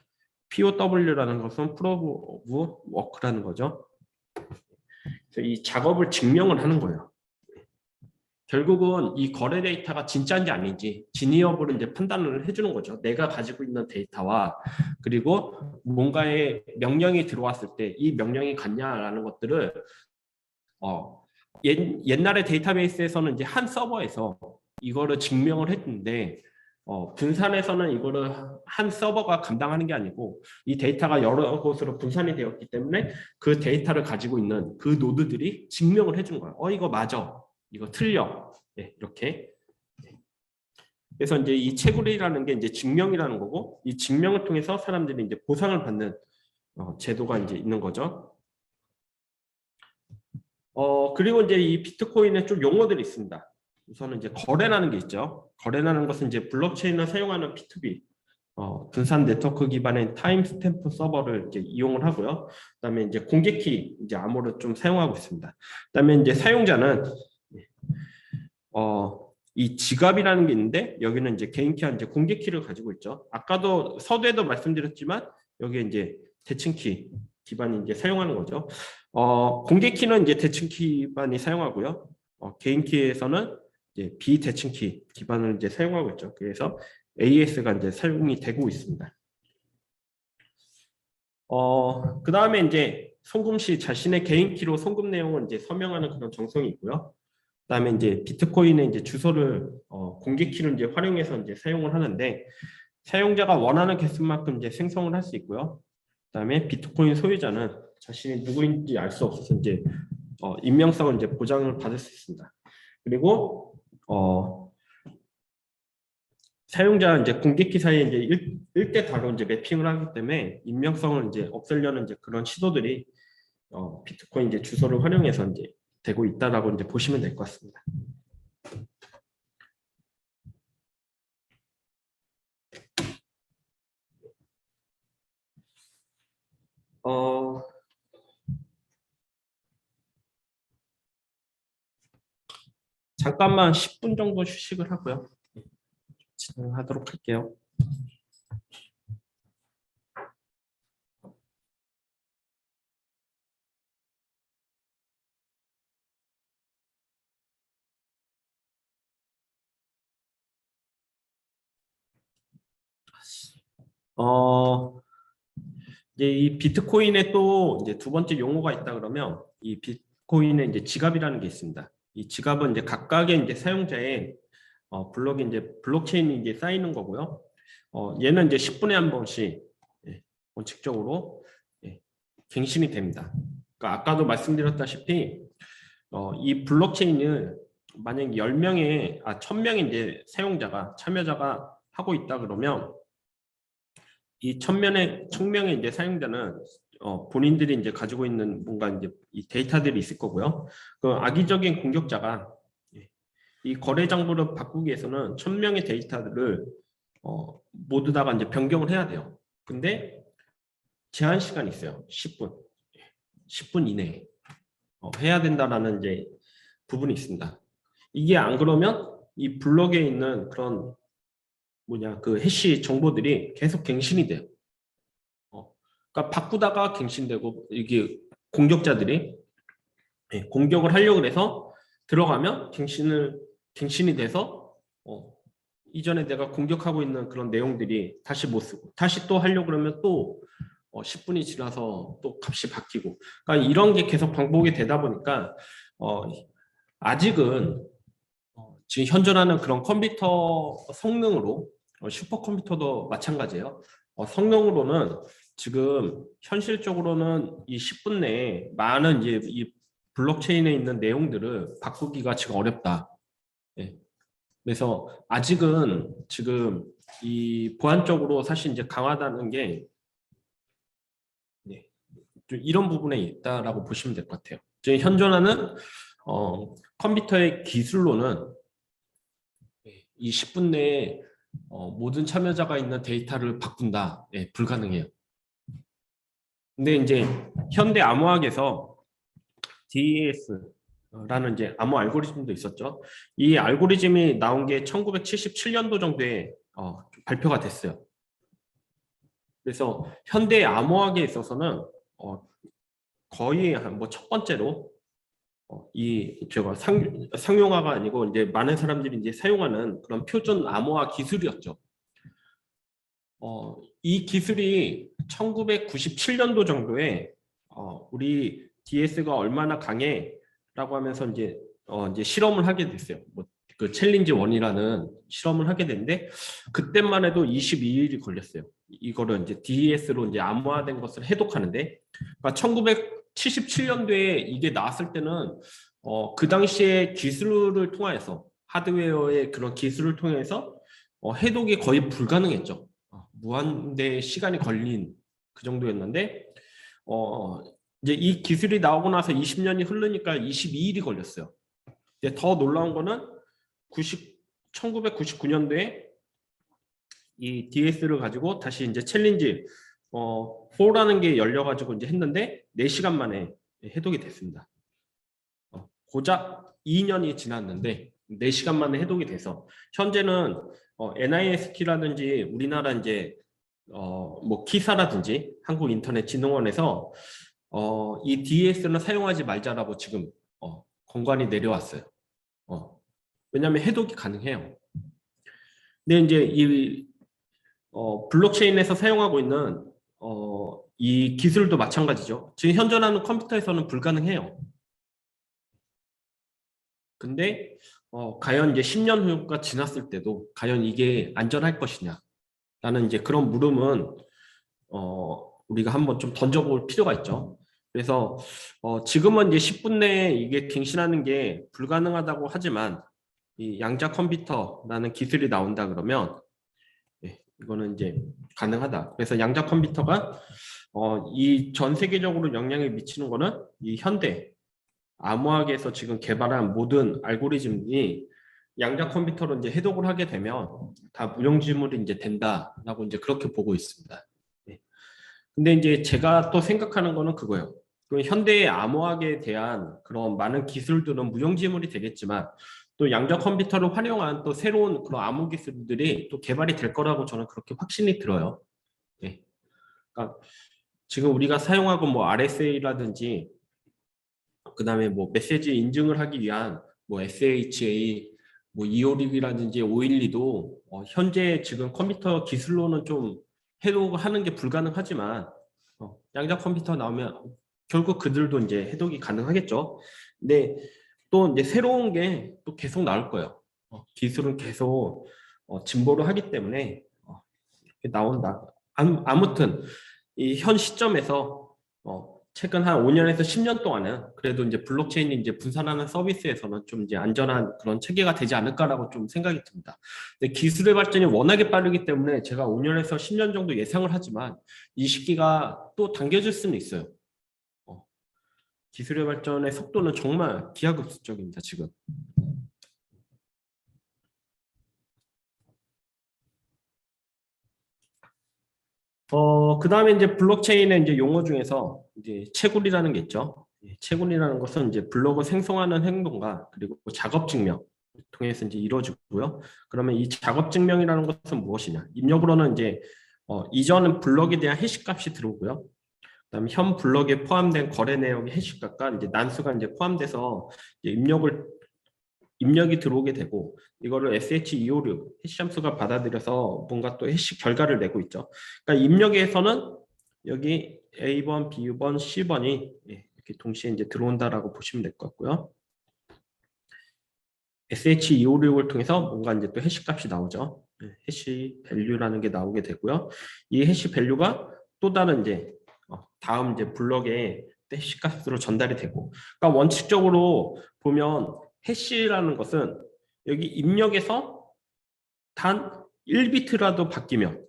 POW라는 것은 Proof of Work라는 거죠. 그래서 이 작업을 증명을 하는 거예요. 결국은 이 거래 데이터가 진짜인지 아닌지 진위 여부를 이제 판단을 해주는 거죠. 내가 가지고 있는 데이터와 그리고 뭔가의 명령이 들어왔을 때 이 명령이 같냐라는 것들을 옛날의 데이터베이스에서는 이제 한 서버에서 이거를 증명을 했는데 분산에서는 이거를 한 서버가 감당하는 게 아니고 이 데이터가 여러 곳으로 분산이 되었기 때문에 그 데이터를 가지고 있는 그 노드들이 증명을 해주는 거예요. 이거 맞아. 이거 틀려. 네, 이렇게. 그래서 이제 이 채굴이라는 게 이제 증명이라는 거고 이 증명을 통해서 사람들이 이제 보상을 받는 제도가 이제 있는 거죠. 그리고 이제 이 비트코인에 좀 용어들이 있습니다. 우선은 이제 거래라는 게 있죠. 거래라는 것은 이제 블록체인을 사용하는 P2B, 분산 네트워크 기반의 타임 스탬프 서버를 이제 이용을 하고요. 그다음에 이제 공개키 이제 암호를 좀 사용하고 있습니다. 그다음에 이제 사용자는 이 지갑이라는 게 있는데 여기는 이제 개인키와 이제 공개키를 가지고 있죠. 아까도 서두에도 말씀드렸지만 여기에 이제 대칭키 기반이 이제 사용하는 거죠. 공개키는 이제 대칭키 기반이 사용하고요. 개인키에서는 이제 비대칭키 기반을 이제 사용하고 있죠. 그래서 AES가 이제 사용이 되고 있습니다. 그 다음에 이제 송금 시 자신의 개인키로 송금 내용을 이제 서명하는 그런 정성이 있고요. 그다음에 이제 비트코인의 이제 주소를 공개키를 이제 활용해서 이제 사용을 하는데 사용자가 원하는 개수만큼 이제 생성을 할 수 있고요. 그다음에 비트코인 소유자는 자신이 누구인지 알 수 없어서 이제 익명성을 이제 보장을 받을 수 있습니다. 그리고 사용자 이제 공개키 사이에 이제 일대 다로 이제 매핑을 하기 때문에 익명성을 이제 없애려는 이제 그런 시도들이 비트코인 이제 주소를 활용해서 이제 되고 있다라고 이제 보시면 될 것 같습니다. 잠깐만 10분 정도 휴식을 하고요. 진행하도록 할게요. 이제 이 비트코인에 또 이제 두 번째 용어가 있다 그러면 이 비트코인에 이제 지갑이라는 게 있습니다. 이 지갑은 이제 각각의 이제 사용자의 블록이 이제 블록체인이 이제 쌓이는 거고요. 얘는 이제 10분에 한 번씩 원칙적으로 갱신이 됩니다. 그러니까 아까도 말씀드렸다시피 이 블록체인을 만약 10명의 1000명의 이제 사용자가 참여자가 하고 있다 그러면 이 1000명의 이제 사용자는 본인들이 이제 가지고 있는 뭔가 이제 이 데이터들이 있을 거고요. 그 악의적인 공격자가 이 거래 장부를 바꾸기 위해서는 1000명의 데이터들을 모두 다가 이제 변경을 해야 돼요. 근데 제한 시간이 있어요. 10분. 10분 이내에 해야 된다라는 이제 부분이 있습니다. 이게 안 그러면 이 블록에 있는 그런 그 해시 정보들이 계속 갱신이 돼요. 그러니까 바꾸다가 갱신되고 이게 공격자들이 공격을 하려고 해서 들어가면 갱신을 갱신이 돼서 이전에 내가 공격하고 있는 그런 내용들이 다시 못 쓰고 다시 또 하려고 그러면 또 10분이 지나서 또 값이 바뀌고 그러니까 이런 게 계속 반복이 되다 보니까 아직은 지금 현존하는 그런 컴퓨터 성능으로 슈퍼컴퓨터도 마찬가지예요. 성능으로는 지금 현실적으로는 이 10분 내에 많은 이제 이 블록체인에 있는 내용들을 바꾸기가 지금 어렵다. 예. 그래서 아직은 지금 이 보안적으로 사실 이제 강화다는 게 좀 이런 부분에 있다라고 보시면 될 것 같아요. 지금 현존하는 컴퓨터의 기술로는 이 10분 내에 모든 참여자가 있는 데이터를 바꾼다. 불가능해요. 근데 이제 현대 암호학에서 DES라는 이제 암호 알고리즘도 있었죠. 이 알고리즘이 나온 게 1977년도 정도에 발표가 됐어요. 그래서 현대 암호학에 있어서는 거의 뭐 첫 번째로 이 제가 상용화가 아니고 이제 많은 사람들이 이제 사용하는 그런 표준 암호화 기술이었죠. 이 기술이 1997년도 정도에 우리 DS가 얼마나 강해라고 하면서 이제 실험을 하게 됐어요. 뭐 그 챌린지 1이라는 실험을 하게 됐는데 그때만 해도 22일이 걸렸어요. 이거를 이제 DS로 이제 암호화된 것을 해독하는데 그러니까 1977년도에 이게 나왔을 때는 그 당시에 기술을 통해서 하드웨어의 그런 기술을 통해서 해독이 거의 불가능했죠. 무한대 시간이 걸린 그 정도였는데 이제 이 기술이 나오고 나서 20년이 흐르니까 22일이 걸렸어요. 근데 더 놀라운 거는 1999년도에 이 DS를 가지고 다시 이제 챌린지 4라는 게 열려가지고 이제 했는데 4시간 만에 해독이 됐습니다. 고작 2년이 지났는데 4시간 만에 해독이 돼서 현재는 NIST라든지 우리나라 이제 뭐 키사라든지 한국인터넷진흥원에서 이 DS는 사용하지 말자라고 지금 권고안이 내려왔어요. 왜냐하면 해독이 가능해요. 근데 이제 이 블록체인에서 사용하고 있는 이 기술도 마찬가지죠. 지금 현존하는 컴퓨터에서는 불가능해요. 근데 과연 이제 10년 후가 지났을 때도 과연 이게 안전할 것이냐 라는 이제 그런 물음은 우리가 한번 좀 던져볼 필요가 있죠. 그래서 지금은 이제 10분 내에 이게 갱신하는 게 불가능하다고 하지만 이 양자 컴퓨터라는 기술이 나온다 그러면 이거는 이제 가능하다. 그래서 양자 컴퓨터가 이 전 세계적으로 영향을 미치는 거는 이 현대 암호학에서 지금 개발한 모든 알고리즘이 양자 컴퓨터로 이제 해독을 하게 되면 다 무용지물이 이제 된다라고 이제 그렇게 보고 있습니다. 근데 이제 제가 또 생각하는 거는 그거예요. 그 현대의 암호학에 대한 그런 많은 기술들은 무용지물이 되겠지만 또 양자 컴퓨터를 활용한 또 새로운 그런 암호 기술들이 또 개발이 될 거라고 저는 그렇게 확신이 들어요. 그러니까 지금 우리가 사용하고 뭐 RSA라든지 그다음에 뭐 메시지 인증을 하기 위한 뭐 SHA, 뭐 256이라든지 512도 현재 지금 컴퓨터 기술로는 좀 해독하는 게 불가능하지만 양자 컴퓨터 나오면 결국 그들도 이제 해독이 가능하겠죠. 근데 또 이제 새로운 게 또 계속 나올 거예요. 기술은 계속 진보를 하기 때문에 이렇게 나온다. 아무튼 이 현 시점에서 최근 한 5년에서 10년 동안은 그래도 이제 블록체인이 이제 분산하는 서비스에서는 좀 이제 안전한 그런 체계가 되지 않을까라고 좀 생각이 듭니다. 근데 기술의 발전이 워낙에 빠르기 때문에 제가 5년에서 10년 정도 예상을 하지만 이 시기가 또 당겨질 수는 있어요. 기술의 발전의 속도는 정말 기하급수적입니다, 지금. 그 다음에 이제 블록체인의 이제 용어 중에서 이제 채굴이라는 게 있죠. 채굴이라는 것은 이제 블록을 생성하는 행동과 그리고 작업 증명 통해서 이제 이루어지고요. 그러면 이 작업 증명이라는 것은 무엇이냐? 입력으로는 이제 이전 블록에 대한 해시값이 들어오고요. 그다음에 현 블록에 포함된 거래 내역의 해시값과 이제 난수가 이제 포함돼서 이제 입력을 입력이 들어오게 되고 이거를 SH256 해시 함수가 받아들여서 뭔가 또 해시 결과를 내고 있죠. 그러니까 입력에서는 여기 A번, B번, C번이 이렇게 동시에 이제 들어온다라고 보시면 될 것 같고요. SH256을 통해서 뭔가 이제 또 해시 값이 나오죠. 해시 밸류라는 게 나오게 되고요. 이 해시 밸류가 또 다른 이제 다음 이제 블럭에 해시 값으로 전달이 되고, 그러니까 원칙적으로 보면 해시라는 것은 여기 입력에서 단 1비트라도 바뀌면,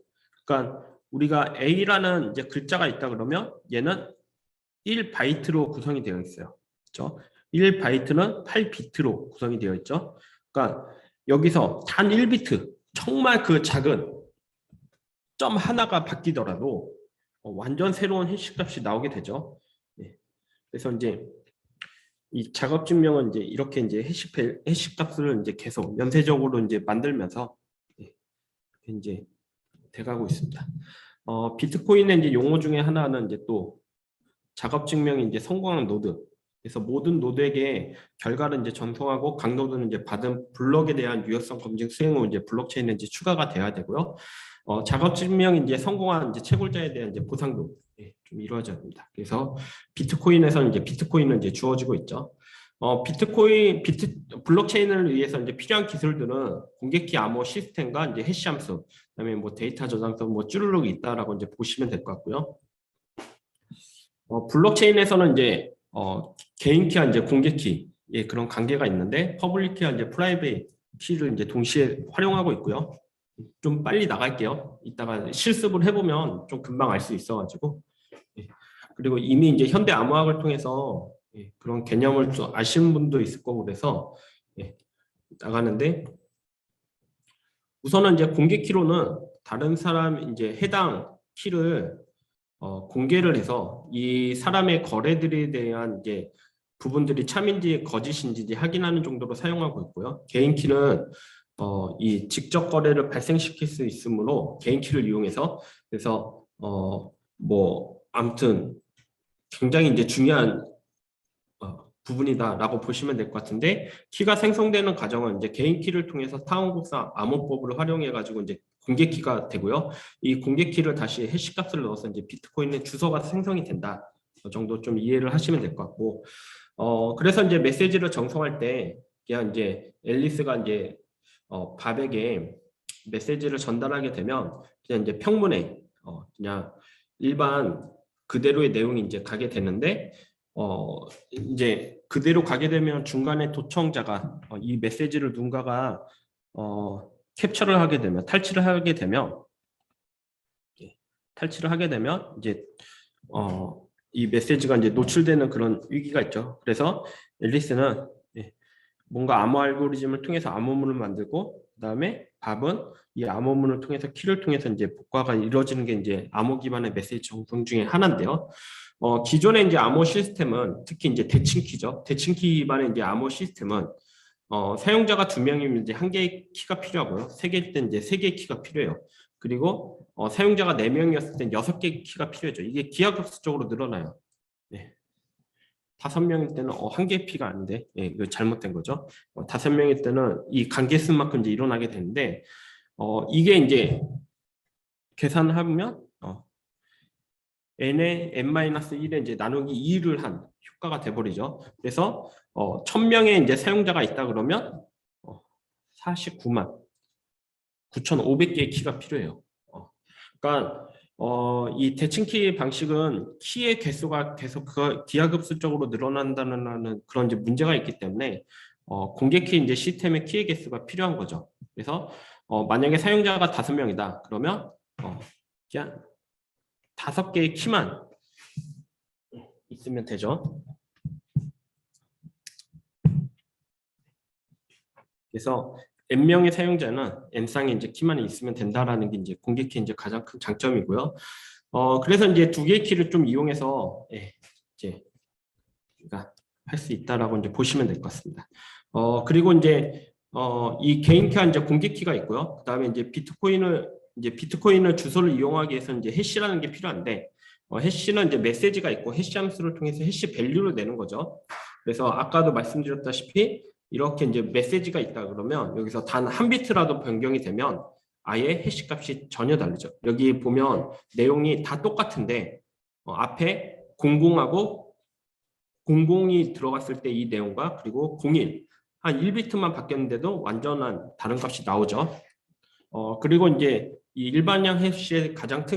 그러니까 우리가 A라는 이제 글자가 있다 그러면 얘는 1바이트로 구성이 되어 있어요. 그렇죠? 1바이트는 8비트로 구성이 되어 있죠. 그러니까 여기서 단 1비트, 정말 그 작은 점 하나가 바뀌더라도 완전 새로운 해시 값이 나오게 되죠. 그래서 이제 이 작업 증명은 이제 이렇게 이제 해시 값을 이제 계속 연쇄적으로 이제 만들면서 이제 돼가고 있습니다. 비트코인의 이제 용어 중에 하나는 이제 또 작업 증명이 이제 성공한 노드. 그래서 모든 노드에게 결과를 이제 전송하고 각 노드는 이제 받은 블록에 대한 유효성 검증 수행 후 이제 블록체인에 이제 추가가 돼야 되고요. 작업 증명이 이제 성공한 이제 채굴자에 대한 이제 보상도 좀 이루어져야 됩니다. 그래서 비트코인에서는 이제 비트코인은 이제 주어지고 있죠. 블록체인을 위해서 이제 필요한 기술들은 공개키 암호 시스템과 이제 해시 함수, 그다음에 뭐 데이터 저장성 뭐 쭈루룩 있다라고 이제 보시면 될 것 같고요. 블록체인에서는 이제 개인키와 이제 공개키 그런 관계가 있는데 퍼블릭키와 이제 프라이빗 키를 이제 동시에 활용하고 있고요. 좀 빨리 나갈게요. 이따가 실습을 해보면 좀 금방 알 수 있어가지고. 그리고 이미 이제 현대 암호학을 통해서 그런 개념을 좀 아시는 분도 있을 거고 그래서 나가는데, 우선은 이제 공개 키로는 다른 사람 이제 해당 키를 공개를 해서 이 사람의 거래들에 대한 이제 부분들이 참인지 거짓인지 확인하는 정도로 사용하고 있고요. 개인 키는 이 직접 거래를 발생시킬 수 있으므로 개인 키를 이용해서, 그래서 뭐 아무튼 굉장히 이제 중요한 부분이다라고 보시면 될 것 같은데, 키가 생성되는 과정은 이제 개인 키를 통해서 타원국사 암호법을 활용해 가지고 이제 공개 키가 되고요. 이 공개 키를 다시 해시 값을 넣어서 이제 비트코인의 주소가 생성이 된다. 그 정도 좀 이해를 하시면 될 것 같고, 그래서 이제 메시지를 전송할 때 그냥 이제 앨리스가 이제 바백에 메시지를 전달하게 되면 그냥 이제 평문에 그냥 일반 그대로의 내용이 이제 가게 되는데, 이제 그대로 가게 되면 중간에 도청자가 이 메시지를 누군가가 캡처를 하게 되면 탈취를 하게 되면 이제 이 메시지가 이제 노출되는 그런 위기가 있죠. 그래서 앨리스는 뭔가 암호 알고리즘을 통해서 암호문을 만들고, 그다음에 밥은 이 암호문을 통해서 키를 통해서 이제 복과가 이루어지는 게 이제 암호 기반의 메시지 전송 중에 하나인데요. 기존의 이제 암호 시스템은 특히 이제 대칭키죠. 대칭키 기반의 이제 암호 시스템은 사용자가 2명이면 이제 1개의 키가 필요하고요. 3개일 땐 이제 3개의 키가 필요해요. 그리고 사용자가 4명이었을 땐 6개의 키가 필요하죠. 이게 기하급수적으로 늘어나요. 5명일 때는 1개의 피가 아닌데 이거 잘못된 거죠. 5명일 때는 이 관계수만큼 이제 일어나게 되는데, 이게 이제 계산을 하면 n의 n-1에 이제 나누기 2를 한 효과가 돼버리죠. 그래서 1000명의 이제 사용자가 있다 그러면 49만 9,500개의 키가 필요해요. 그러니까 이 대칭키 방식은 키의 개수가 계속 기하급수적으로 늘어난다는 그런 이제 문제가 있기 때문에 공개키 이제 시스템의 키의 개수가 필요한 거죠. 그래서 만약에 사용자가 5명이다 그러면 그냥 5개의 키만 있으면 되죠. 그래서 n명의 사용자는 n쌍의 이제 키만 있으면 된다라는 게 이제 공개키 이제 가장 큰 장점이고요. 그래서 이제 2개의 키를 좀 이용해서 이제 할 수 있다라고 이제 보시면 될 것 같습니다. 그리고 이제 이 개인키와 이제 공개키가 있고요. 그다음에 이제 비트코인을 주소를 이용하기 위해서 이제 해시라는 게 필요한데, 해시는 이제 메시지가 있고 해시 함수를 통해서 해시 밸류를 내는 거죠. 그래서 아까도 말씀드렸다시피 이렇게 이제 메시지가 있다 그러면 여기서 단 한 비트라도 변경이 되면 아예 해시 값이 전혀 다르죠. 여기 보면 내용이 다 똑같은데 앞에 00하고 00이 들어갔을 때 이 내용과 그리고 01 한 1비트만 바뀌었는데도 완전한 다른 값이 나오죠. 그리고 이제 이 일반형 해시의 가장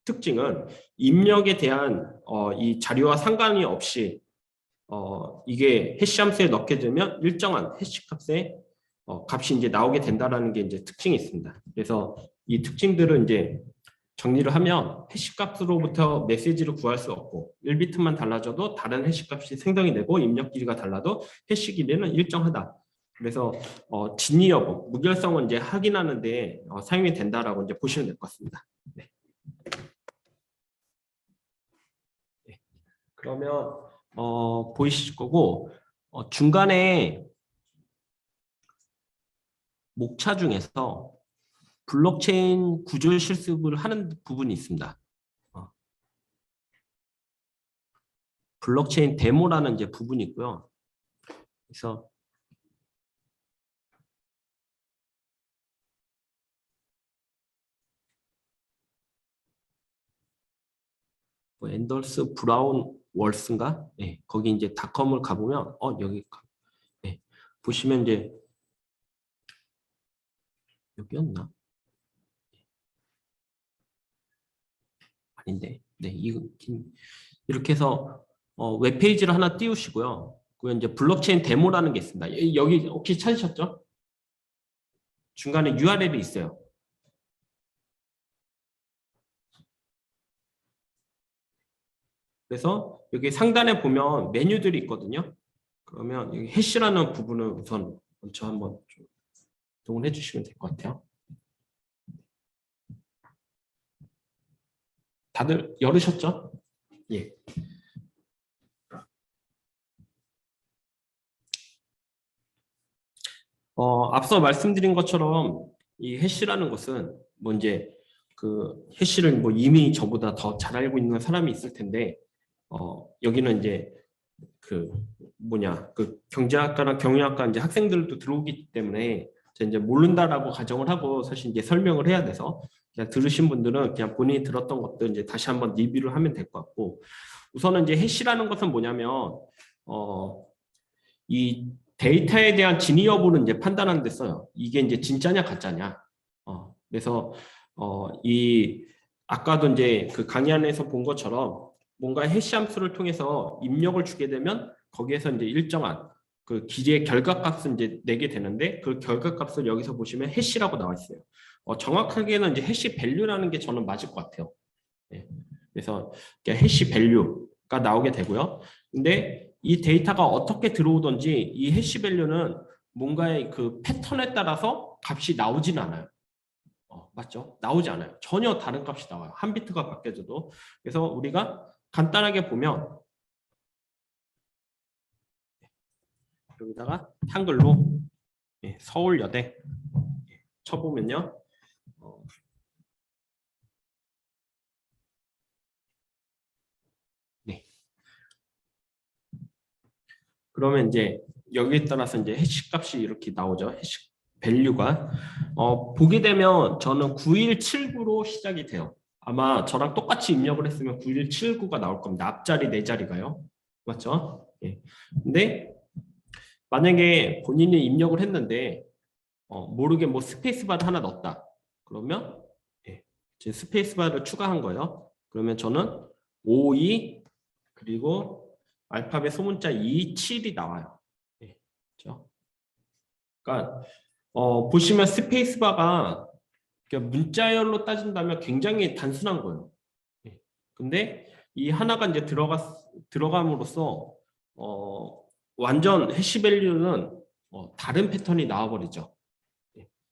특징은 입력에 대한 이 자료와 상관이 없이 이게 해시 함수에 넣게 되면 일정한 해시 값의 값이 이제 나오게 된다라는 게 이제 특징이 있습니다. 그래서 이 특징들을 이제 정리를 하면 해시 값으로부터 메시지를 구할 수 없고 1비트만 달라져도 다른 해시 값이 생성이 되고 입력 길이가 달라도 해시 길이는 일정하다. 그래서 진위 여부, 무결성은 이제 확인하는데 사용이 된다라고 이제 보시면 될 것 같습니다. 네. 네. 그러면 보이실 거고 중간에 목차 중에서 블록체인 구조 실습을 하는 부분이 있습니다. 블록체인 데모라는 이제 부분이 있고요. 그래서 뭐 앤더스 브라운 월스인가? 네, 거기 이제 닷컴을 가보면 여기 네, 보시면 이제 여기였나? 아닌데, 네, 이렇게 해서 웹페이지를 하나 띄우시고요. 그 이제 블록체인 데모라는 게 있습니다. 여기 혹시 찾으셨죠? 중간에 URL이 있어요. 그래서 여기 상단에 보면 메뉴들이 있거든요. 그러면 여기 해시라는 부분을 우선 먼저 한번 좀 이동을 해주시면 될 것 같아요. 다들 열으셨죠? 예. 앞서 말씀드린 것처럼 이 해시라는 것은 뭐 이제 그 해시를 뭐 이미 저보다 더 잘 알고 있는 사람이 있을 텐데 여기는 이제 그 그 경제학과나 경영학과 이제 학생들도 들어오기 때문에 이제 모른다라고 가정을 하고 사실 이제 설명을 해야 돼서 그냥 들으신 분들은 그냥 본인이 들었던 것들 이제 다시 한번 리뷰를 하면 될 것 같고 우선은 이제 해시라는 것은 뭐냐면 이 데이터에 대한 진위 여부를 이제 판단하는 데 써요. 이게 이제 진짜냐 가짜냐. 그래서 이 아까도 이제 그 강의 안에서 본 것처럼 뭔가 해시 함수를 통해서 입력을 주게 되면 거기에서 이제 일정한 그 길이의 결과값을 이제 내게 되는데 그 결과값을 여기서 보시면 해시라고 나와 있어요. 정확하게는 이제 해시 밸류라는 게 저는 맞을 것 같아요. 네. 그래서 해시 밸류가 나오게 되고요. 근데 이 데이터가 어떻게 들어오든지 이 해시 밸류는 뭔가의 그 패턴에 따라서 값이 나오진 않아요. 맞죠? 나오지 않아요. 전혀 다른 값이 나와요. 한 비트가 바뀌어져도. 그래서 우리가 간단하게 보면 여기다가 한글로 서울여대 쳐보면요. 네. 그러면 이제 여기에 따라서 이제 해시 값이 이렇게 나오죠. 해시 밸류가 보게 되면 저는 9179로 시작이 돼요. 아마 저랑 똑같이 입력을 했으면 9179가 나올 겁니다. 앞자리 네 자리가요. 맞죠? 예. 근데 만약에 본인이 입력을 했는데 모르게 뭐 스페이스바를 하나 넣었다. 그러면 제 스페이스바를 추가한 거예요. 그러면 저는 52 그리고 알파벳 소문자 27이 나와요. 그렇죠? 그러니까 보시면 스페이스바가 문자열로 따진다면 굉장히 단순한 거예요. 근데 이 하나가 이제 들어감으로써 완전 해시밸류는 다른 패턴이 나와버리죠.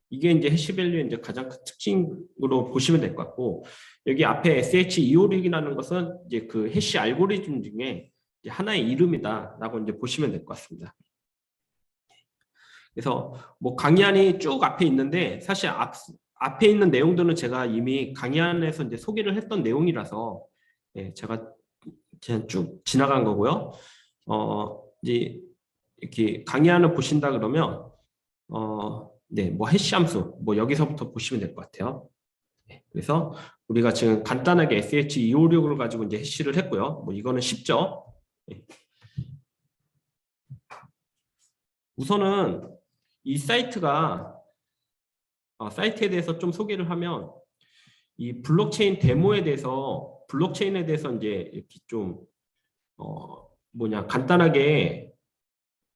이게 이제 해시밸류의 이제 가장 큰 특징으로 보시면 될 것 같고 여기 앞에 SH256이라는 것은 이제 그 해시 알고리즘 중에 이제 하나의 이름이다라고 이제 보시면 될 것 같습니다. 그래서 뭐 강의안이 쭉 앞에 있는데 사실 앞에 있는 내용들은 제가 이미 강의안에서 이제 소개를 했던 내용이라서 제가 그냥 쭉 지나간 거고요. 이제 이렇게 강의안을 보신다 그러면 네, 뭐 해시 함수 뭐 여기서부터 보시면 될 것 같아요. 네, 그래서 우리가 지금 간단하게 SH256을 가지고 이제 해시를 했고요. 뭐 이거는 쉽죠. 네. 우선은 이 사이트에 대해서 좀 소개를 하면 이 블록체인에 대해서 이제 이렇게 좀 간단하게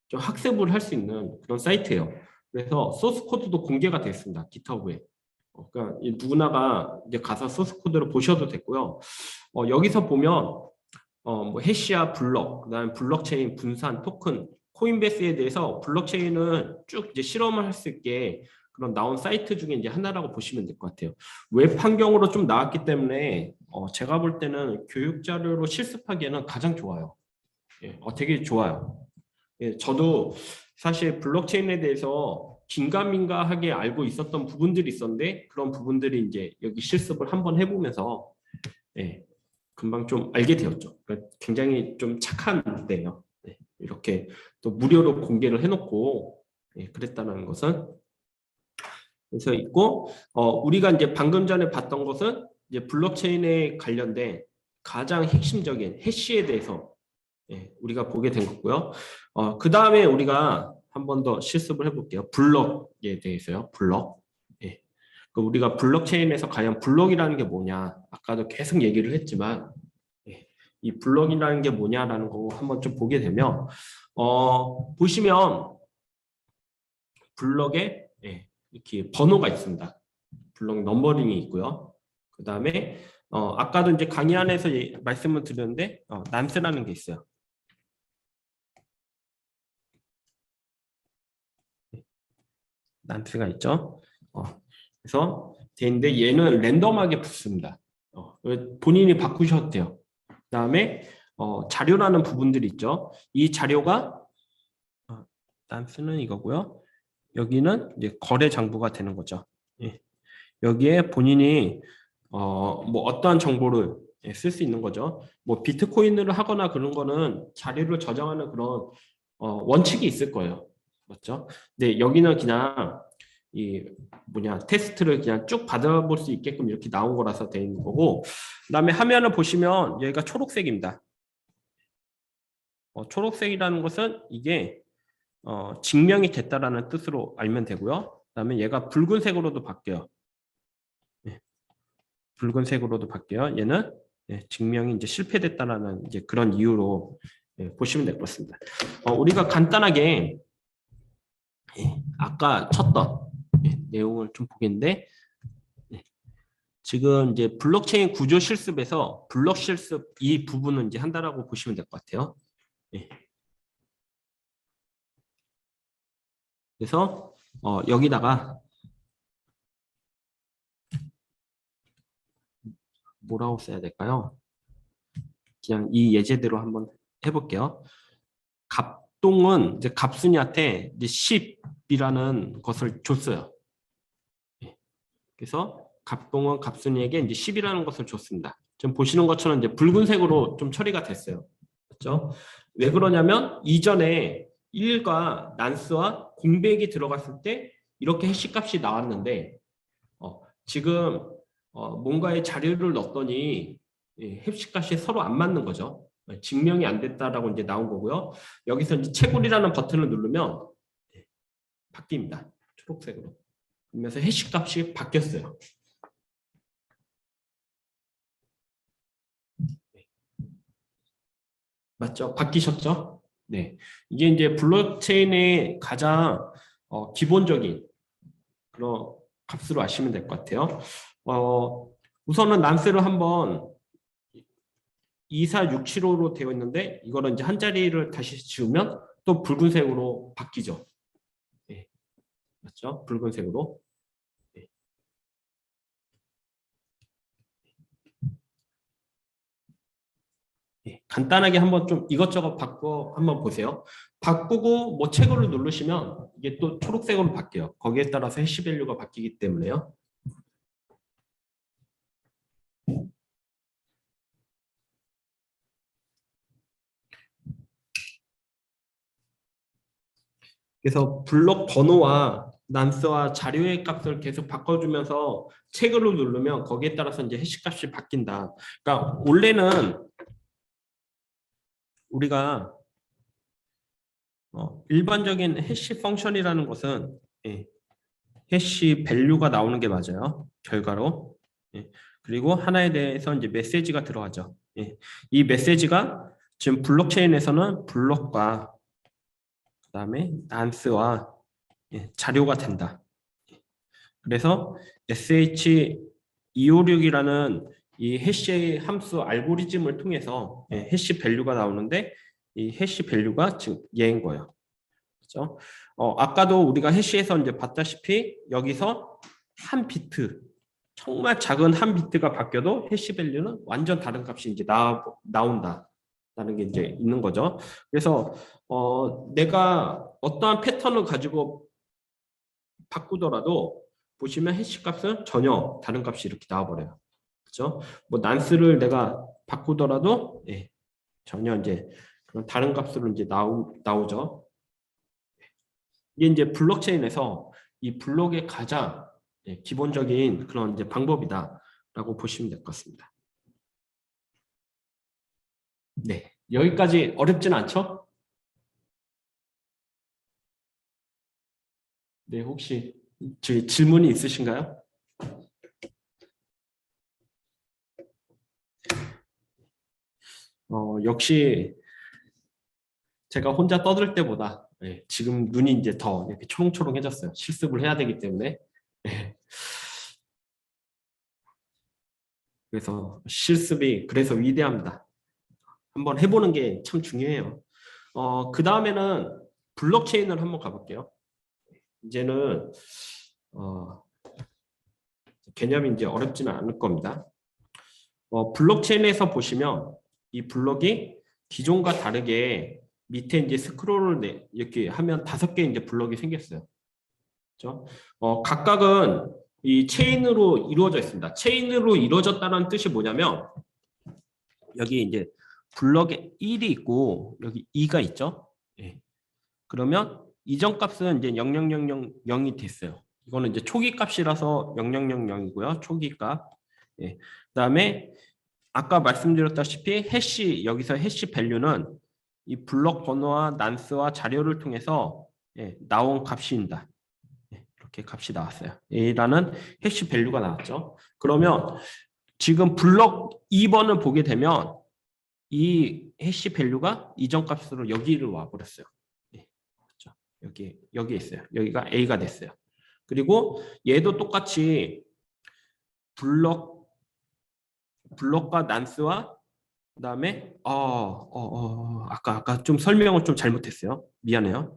좀 학습을 할 수 있는 그런 사이트예요. 그래서 소스 코드도 공개가 됐습니다. GitHub에. 그러니까 누구나가 이제 가서 소스 코드를 보셔도 됐고요. 여기서 보면 뭐 해시야 블록, 그다음에 블록체인 분산 토큰, 코인베이스에 대해서 블록체인은 쭉 이제 실험을 할 수 있게 그런 나온 사이트 중에 이제 하나라고 보시면 될 것 같아요. 웹 환경으로 좀 나왔기 때문에 제가 볼 때는 교육 자료로 실습하기에는 가장 좋아요. 예, 되게 좋아요. 예, 저도 사실 블록체인에 대해서 긴가민가하게 알고 있었던 부분들이 있었는데 그런 부분들이 이제 여기 실습을 한번 해보면서 예, 금방 좀 알게 되었죠. 그러니까 굉장히 좀 착한 데요. 네, 이렇게 또 무료로 공개를 해놓고 예, 그랬다는 것은 그래서 있고 우리가 이제 방금 전에 봤던 것은 이제 블록체인에 관련된 가장 핵심적인 해시에 대해서 예, 우리가 보게 된 거고요. 그 다음에 우리가 한 번 더 실습을 해볼게요. 블럭에 대해서요. 블럭. 예. 우리가 블록체인에서 과연 블록이라는 게 뭐냐? 아까도 계속 얘기를 했지만 예, 이 블럭이라는 게 뭐냐라는 거 한번 좀 보게 되면 보시면 블럭에 예, 이렇게 번호가 있습니다. 블럭 넘버링이 있고요. 그 다음에 아까도 이제 강의 안에서 말씀을 드렸는데 난스라는 게 있어요. 난스가 있죠. 그래서 되는데 얘는 랜덤하게 붙습니다. 본인이 바꾸셔도 돼요. 그다음에 자료라는 부분들이 있죠. 이 자료가 난스는 이거고요. 여기는 이제 거래 장부가 되는 거죠. 예. 여기에 본인이 뭐 어떠한 정보를 쓸 수 있는 거죠. 뭐 비트코인을 하거나 그런 거는 자료를 저장하는 그런 원칙이 있을 거예요. 맞죠? 근데 여기는 그냥 이 테스트를 그냥 쭉 받아볼 수 있게끔 이렇게 나온 거라서 돼 있는 거고 그다음에 화면을 보시면 여기가 초록색입니다. 초록색이라는 것은 이게 증명이 됐다라는 뜻으로 알면 되고요. 그다음에 얘가 붉은색으로도 바뀌어요. 네, 붉은색으로도 바뀌어요. 얘는 증명이 이제 실패됐다라는 이제 그런 이유로 보시면 될 것 같습니다. 우리가 간단하게 아까 쳤던 내용을 좀 보겠는데 지금 이제 블록체인 구조 실습에서 블록 실습 이 부분은 이제 한다라고 보시면 될 것 같아요. 그래서 여기다가 뭐라고 써야 될까요? 그냥 이 예제대로 한번 해볼게요. 갑동은 이제 갑순이한테 이제 10이라는 것을 줬어요. 그래서 갑동은 갑순이에게 이제 10이라는 것을 줬습니다. 지금 보시는 것처럼 이제 붉은색으로 좀 처리가 됐어요. 맞죠? 왜 그러냐면 이전에 1과 난스와 공백이 들어갔을 때 이렇게 해시 값이 나왔는데 지금 뭔가의 자료를 넣었더니 해시 값이 서로 안 맞는 거죠. 증명이 안 됐다라고 이제 나온 거고요. 여기서 이제 채굴이라는 버튼을 누르면 바뀝니다. 초록색으로. 그러면서 해시 값이 바뀌었어요. 맞죠? 바뀌셨죠? 네. 이게 이제 블록체인의 가장 기본적인 그런 값으로 아시면 될 것 같아요. 우선은 난스를 한번 24675로 되어 있는데 이거는 이제 한 자리를 다시 지우면 또 붉은색으로 바뀌죠. 네. 맞죠? 붉은색으로. 네. 네. 간단하게 한번 좀 이것저것 바꿔 한번 보세요. 바꾸고 뭐 채굴을 누르시면 이게 또 초록색으로 바뀌어요. 거기에 따라서 해시밸류가 바뀌기 때문에요. 그래서 블록 번호와 난스와 자료의 값을 계속 바꿔주면서 책으로 누르면 거기에 따라서 이제 해시 값이 바뀐다. 그러니까 원래는 우리가 일반적인 해시 펑션이라는 것은 해시 밸류가 나오는 게 맞아요. 결과로. 그리고 하나에 대해서 이제 메시지가 들어가죠. 이 메시지가 지금 블록체인에서는 블록과 그다음에 난스와 자료가 된다. 그래서 SH256이라는 이 해시 함수 알고리즘을 통해서 해시 밸류가 나오는데 이 해시 밸류가 지금 얘인 거예요. 그렇죠? 아까도 우리가 해시에서 이제 봤다시피 여기서 한 비트 정말 작은 한 비트가 바뀌어도 해시 밸류는 완전 다른 값이 이제 나온다라는 게 이제 있는 거죠. 그래서 내가 어떠한 패턴을 가지고 바꾸더라도 보시면 해시 값은 전혀 다른 값이 이렇게 나와버려요. 그렇죠? 뭐 난스를 내가 바꾸더라도 전혀 이제 그런 다른 값으로 이제 나오죠. 이게 이제 블록체인에서 이 블록의 가장 기본적인 그런 이제 방법이다라고 보시면 될 것 같습니다. 네, 여기까지 어렵진 않죠? 네, 혹시 질문이 있으신가요? 역시 제가 혼자 떠들 때보다 지금 눈이 이제 더 이렇게 초롱초롱해졌어요. 실습을 해야 되기 때문에. 그래서 실습이 그래서 위대합니다. 한번 해보는 게 참 중요해요. 그 다음에는 블록체인을 한번 가볼게요. 이제는 개념이 이제 어렵지는 않을 겁니다. 블록체인에서 보시면 이 블록이 기존과 다르게 밑에 이제 스크롤을 이렇게 하면 5개 이제 블록이 생겼어요. 그렇죠? 각각은 이 체인으로 이루어져 있습니다. 체인으로 이루어졌다는 뜻이 뭐냐면 여기 이제 블럭에 1이 있고 여기 2가 있죠. 그러면 이전 값은 이제 0000이 됐어요. 이거는 이제 초기 값이라서 0000이고요. 초기 값. 그다음에 아까 말씀드렸다시피 해시 여기서 해시 밸류는 이 블럭 번호와 난스와 자료를 통해서 나온 값입니다. 이렇게 값이 나왔어요. A라는 해시 밸류가 나왔죠. 그러면 지금 블럭 2번을 보게 되면 이 해시 밸류가 이전 값으로 여기를 와 버렸어요. 그렇죠? 여기 있어요. 여기가 A가 됐어요. 그리고 얘도 똑같이 블럭과 난스와 그다음에 아까 좀 설명을 좀 잘못했어요. 미안해요.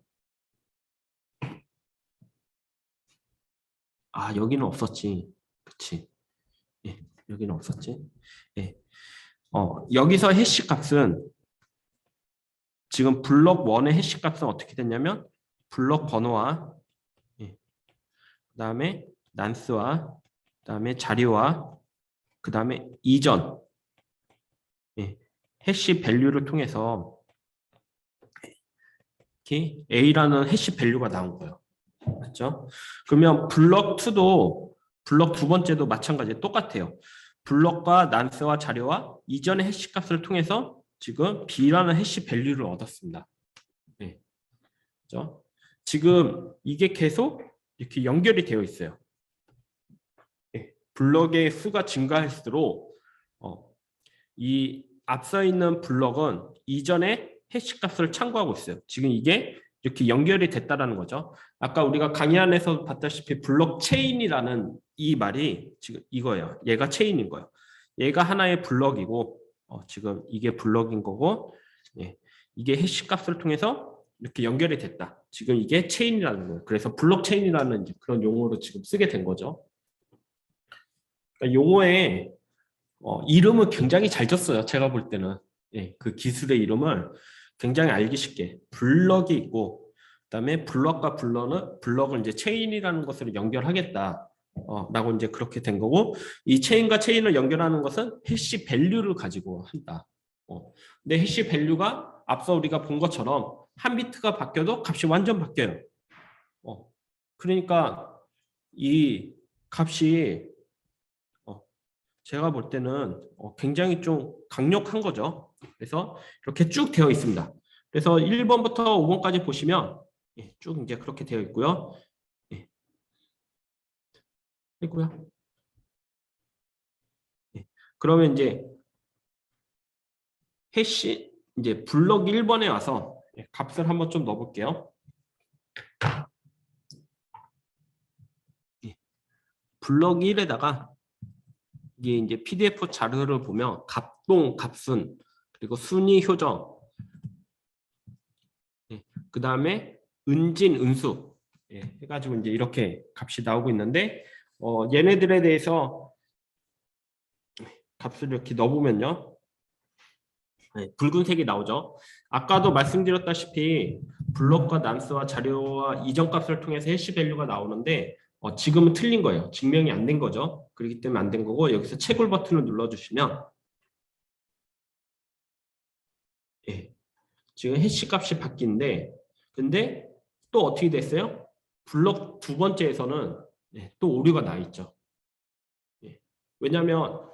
여기는 없었지. 그치. 여기는 없었지. 여기서 해시 값은 지금 블럭 1의 해시 값은 어떻게 됐냐면 블럭 번호와 그다음에 난스와 그다음에 자료와 그다음에 이전 해시 밸류를 통해서 이렇게 A라는 해시 밸류가 나온 거예요. 맞죠? 그러면 블럭 2도 블럭 두 번째도 마찬가지 똑같아요. 블럭과 난스와 자료와 이전의 해시 값을 통해서 지금 B라는 해시 밸류를 얻었습니다. 그렇죠? 지금 이게 계속 이렇게 연결이 되어 있어요. 블럭의 수가 증가할수록 이 앞서 있는 블럭은 이전의 해시 값을 참고하고 있어요. 지금 이게 이렇게 연결이 됐다라는 거죠. 아까 우리가 강의 안에서 봤다시피 블록체인이라는 이 말이 지금 이거예요. 얘가 체인인 거예요. 얘가 하나의 블럭이고 지금 이게 블럭인 거고 이게 해시 값을 통해서 이렇게 연결이 됐다. 지금 이게 체인이라는 거예요. 그래서 블록체인이라는 그런 용어로 지금 쓰게 된 거죠. 그러니까 용어에 이름을 굉장히 잘 줬어요. 제가 볼 때는 그 기술의 이름을 굉장히 알기 쉽게 블럭이 있고 그다음에 블럭과 블럭을 이제 체인이라는 것으로 연결하겠다. 라고 이제 그렇게 된 거고 이 체인과 체인을 연결하는 것은 해시 밸류를 가지고 한다. 근데 해시 밸류가 앞서 우리가 본 것처럼 한 비트가 바뀌어도 값이 완전 바뀌어요. 그러니까 이 값이 제가 볼 때는 굉장히 좀 강력한 거죠. 그래서 이렇게 쭉 되어 있습니다. 그래서 1번부터 5번까지 보시면 쭉 이제 그렇게 되어 있고요. 있고요. 그러면 이제 해시 이제 블럭 1번에 와서 값을 한번 좀 넣어볼게요. 블럭 1에다가 이게 이제 PDF 자료를 보면 값동, 값순, 그리고 순위 효정, 그 다음에 은진, 은수 해가지고 이제 이렇게 값이 나오고 있는데 얘네들에 대해서 값을 이렇게 넣어보면요. 붉은색이 나오죠. 아까도 말씀드렸다시피 블록과 난스와 자료와 이전 값을 통해서 해시 밸류가 나오는데 지금은 틀린 거예요. 증명이 안 된 거죠. 그렇기 때문에 안 된 거고 여기서 채굴 버튼을 눌러주시면 지금 해시 값이 바뀐데 근데 또 어떻게 됐어요? 블록 두 번째에서는 또 오류가 나 있죠. 왜냐하면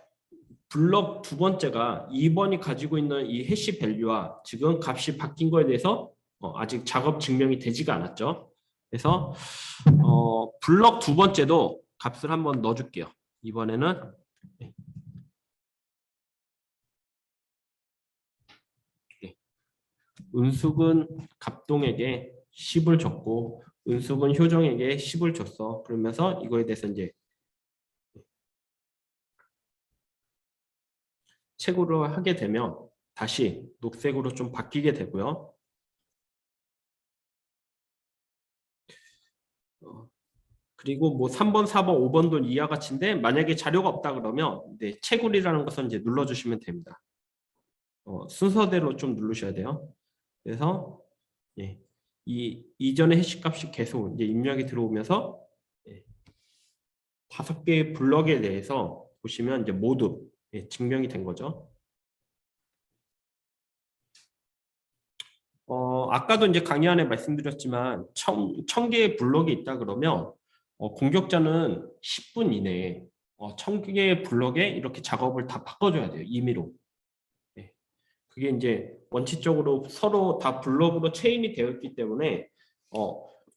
블럭 두 번째가 2번이 가지고 있는 이 해시 밸류와 지금 값이 바뀐 거에 대해서 아직 작업 증명이 되지가 않았죠. 그래서 블럭 두 번째도 값을 한번 넣어줄게요. 이번에는 은숙은 갑동에게 10을 줬고 은숙은 효정에게 10을 줬어. 그러면서 이거에 대해서 이제 채굴을 하게 되면 다시 녹색으로 좀 바뀌게 되고요. 그리고 뭐 3번, 4번, 5번도 이와 같이인데 만약에 자료가 없다 그러면 채굴이라는 것을 이제 눌러주시면 됩니다. 순서대로 좀 누르셔야 돼요. 그래서 이 이전의 해시 값이 계속 이제 입력이 들어오면서 5개의 블럭에 대해서 보시면 이제 모두 증명이 된 거죠. 아까도 이제 강의 안에 말씀드렸지만 1000개의 블럭이 있다 그러면 공격자는 10분 이내에 1000개의 블럭에 이렇게 작업을 다 바꿔줘야 돼요. 임의로. 그게 이제 원칙적으로 서로 다 블럭으로 체인이 되어 있기 때문에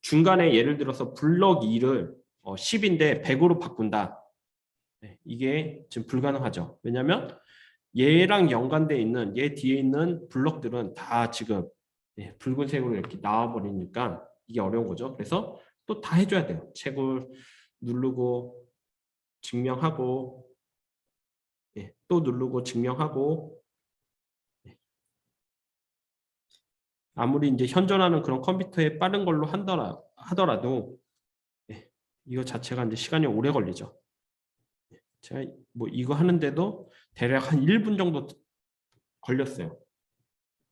중간에 예를 들어서 블럭 2를 10인데 100으로 바꾼다. 이게 지금 불가능하죠. 왜냐하면 얘랑 연관되어 있는 얘 뒤에 있는 블럭들은 다 지금 붉은색으로 이렇게 나와버리니까 이게 어려운 거죠. 그래서 또 다 해줘야 돼요. 채굴 누르고 증명하고 또 누르고 증명하고 아무리 이제 현존하는 그런 컴퓨터에 빠른 걸로 하더라도 이거 자체가 이제 시간이 오래 걸리죠. 제가 뭐 이거 하는데도 대략 한 1분 정도 걸렸어요.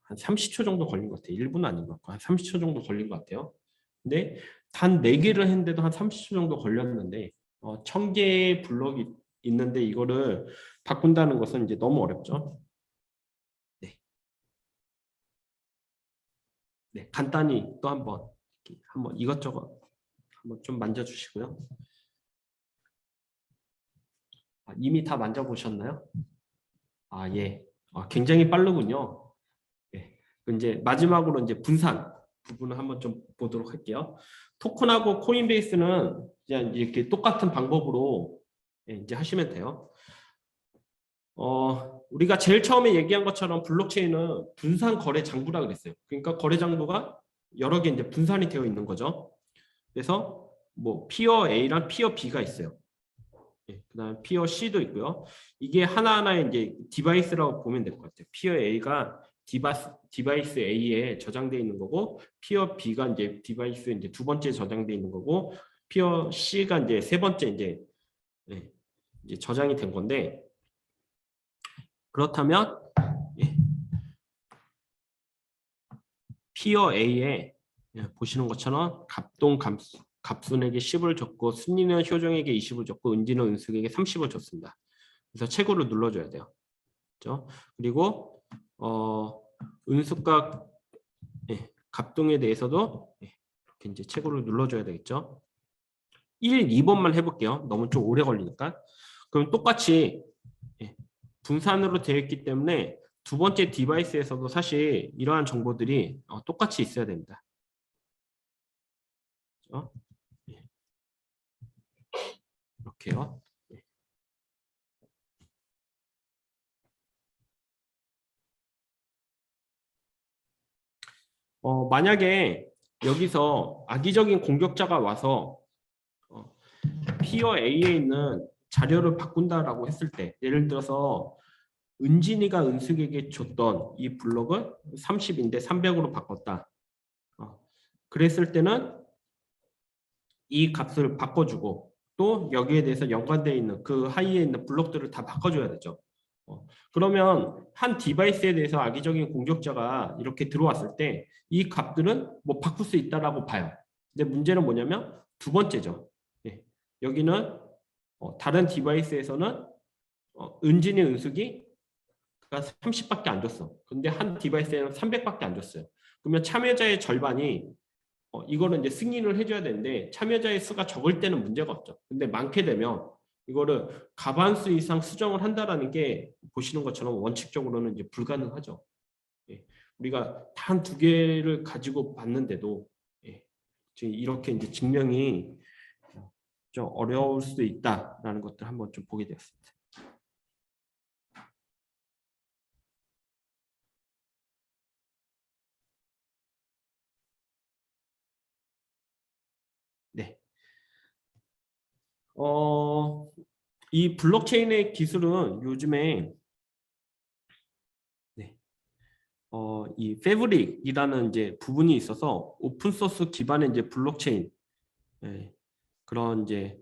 한 30초 정도 걸린 것 같아요. 1분 아닌 것 같고 한 30초 정도 걸린 것 같아요. 근데 단 4개를 했는데도 한 30초 정도 걸렸는데 1000개의 블럭이 있는데 이거를 바꾼다는 것은 이제 너무 어렵죠. 간단히 또 한번 이것저것 한번 좀 만져주시고요. 이미 다 만져보셨나요? 예. 굉장히 빠르군요. 이제 마지막으로 이제 분산 부분을 한번 좀 보도록 할게요. 토큰하고 코인베이스는 그냥 이렇게 똑같은 방법으로 이제 하시면 돼요. 우리가 제일 처음에 얘기한 것처럼 블록체인은 분산 거래 장부라 그랬어요. 그러니까 거래 장부가 여러 개 이제 분산이 되어 있는 거죠. 그래서 뭐 피어 A랑 피어 B가 있어요. 그다음에 피어 C도 있고요. 이게 하나하나의 이제 디바이스라고 보면 될 것 같아요. 피어 A가 디바이스 A에 저장되어 있는 거고, 피어 B가 이제 디바이스 이제 두 번째 저장되어 있는 거고, 피어 C가 이제 세 번째 이제 저장이 된 건데, 그렇다면 피어 A에 보시는 것처럼 갑순에게 10을 줬고 순리는 효정에게 20을 줬고 은지는 은숙에게 30을 줬습니다. 그래서 최고를 눌러줘야 돼요. 그렇죠? 그리고 은숙과 갑동에 대해서도 이렇게 이제 최고를 눌러줘야 되겠죠. 1, 2번만 해볼게요. 너무 좀 오래 걸리니까. 그럼 똑같이 예, 분산으로 되어 있기 때문에 두 번째 디바이스에서도 사실 이러한 정보들이 똑같이 있어야 됩니다. 그렇죠? 예, 이렇게요. 예. 만약에 여기서 악의적인 공격자가 와서 피어 A에 있는 자료를 바꾼다라고 했을 때, 예를 들어서 은진이가 은숙에게 줬던 이 블록을 30인데 300으로 바꿨다. 그랬을 때는 이 값을 바꿔주고 또 여기에 대해서 연관되어 있는 그 하위에 있는 블록들을 다 바꿔줘야 되죠. 그러면 한 디바이스에 대해서 악의적인 공격자가 이렇게 들어왔을 때 이 값들은 뭐 바꿀 수 있다라고 봐요. 근데 문제는 뭐냐면 두 번째죠. 예. 여기는 다른 디바이스에서는 은진이 은숙이 30밖에 안 줬어. 근데 한 디바이스에는 300밖에 안 줬어요. 그러면 참여자의 절반이 이거는 이제 승인을 해줘야 되는데 참여자의 수가 적을 때는 문제가 없죠. 근데 많게 되면 이거를 과반수 이상 수정을 한다라는 게 보시는 것처럼 원칙적으로는 이제 불가능하죠. 예. 우리가 단 두 개를 가지고 봤는데도 예. 지금 이렇게 이제 증명이 좀 어려울 수도 있다라는 것들 한번 좀 보게 되었습니다. 네. 이 블록체인의 기술은 요즘에 네. 이 패브릭이라는 이제 부분이 있어서 오픈 소스 기반의 이제 블록체인 예, 그런 이제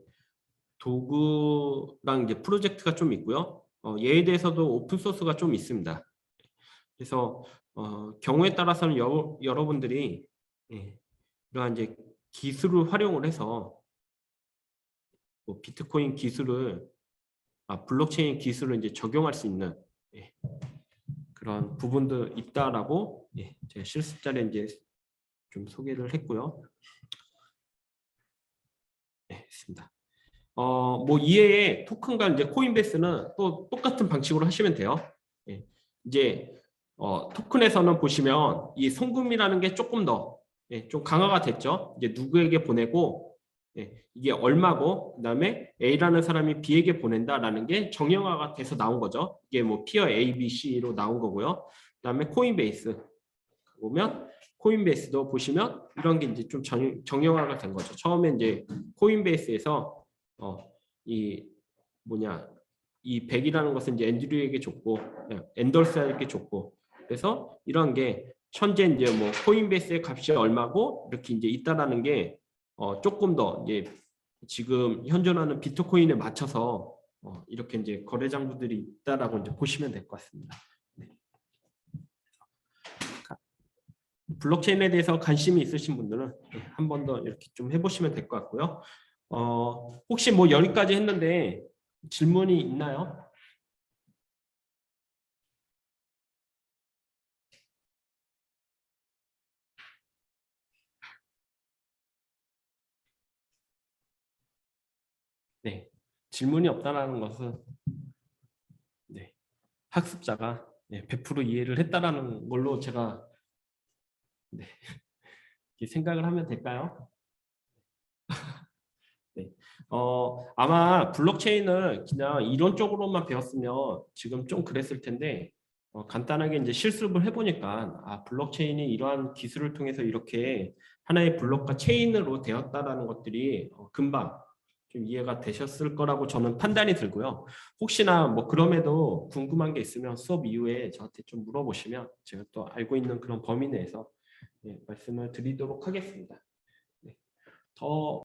도구랑 이제 프로젝트가 좀 있고요. 얘에 대해서도 오픈 소스가 좀 있습니다. 그래서 경우에 따라서는 여러분들이 예, 이러한 이제 기술을 활용을 해서 뭐 비트코인 기술을 블록체인 기술을 이제 적용할 수 있는 예, 그런 부분도 있다라고 예, 제가 실습자를 이제 좀 소개를 했고요. 네, 있습니다. 뭐 이외에 토큰과 이제 코인베이스는 또 똑같은 방식으로 하시면 돼요. 예, 이제 토큰에서는 보시면 이 송금이라는 게 조금 더 좀 강화가 됐죠. 이제 누구에게 보내고 이게 얼마고 그다음에 A라는 사람이 B에게 보낸다라는 게 정형화가 돼서 나온 거죠. 이게 뭐 피어 A, B, C로 나온 거고요. 그다음에 코인베이스 보면 코인베이스도 보시면 이런 게 이제 좀 정형화가 된 거죠. 처음에 이제 코인베이스에서 이 뭐냐 이 100이라는 것은 이제 앤드류에게 줬고 앤더슨에게 줬고 그래서 이런 게 현재 이제 뭐 코인베이스의 값이 얼마고 이렇게 이제 있다라는 게 조금 더 이제 지금 현존하는 비트코인에 맞춰서 이렇게 이제 거래 장부들이 있다라고 이제 보시면 될 것 같습니다. 네. 블록체인에 대해서 관심이 있으신 분들은 한 번 더 이렇게 좀 해보시면 될 것 같고요. 혹시 뭐 여기까지 했는데 질문이 있나요? 네. 질문이 없다라는 것은 네. 학습자가 100% 이해를 했다라는 걸로 제가 네. 생각을 하면 될까요? 네. 아마 블록체인을 그냥 이론적으로만 배웠으면 지금 좀 그랬을 텐데 간단하게 이제 실습을 해보니까 블록체인이 이러한 기술을 통해서 이렇게 하나의 블록과 체인으로 되었다라는 것들이 금방 좀 이해가 되셨을 거라고 저는 판단이 들고요. 혹시나 뭐 그럼에도 궁금한 게 있으면 수업 이후에 저한테 좀 물어보시면 제가 또 알고 있는 그런 범위 내에서 말씀을 드리도록 하겠습니다. 네. 더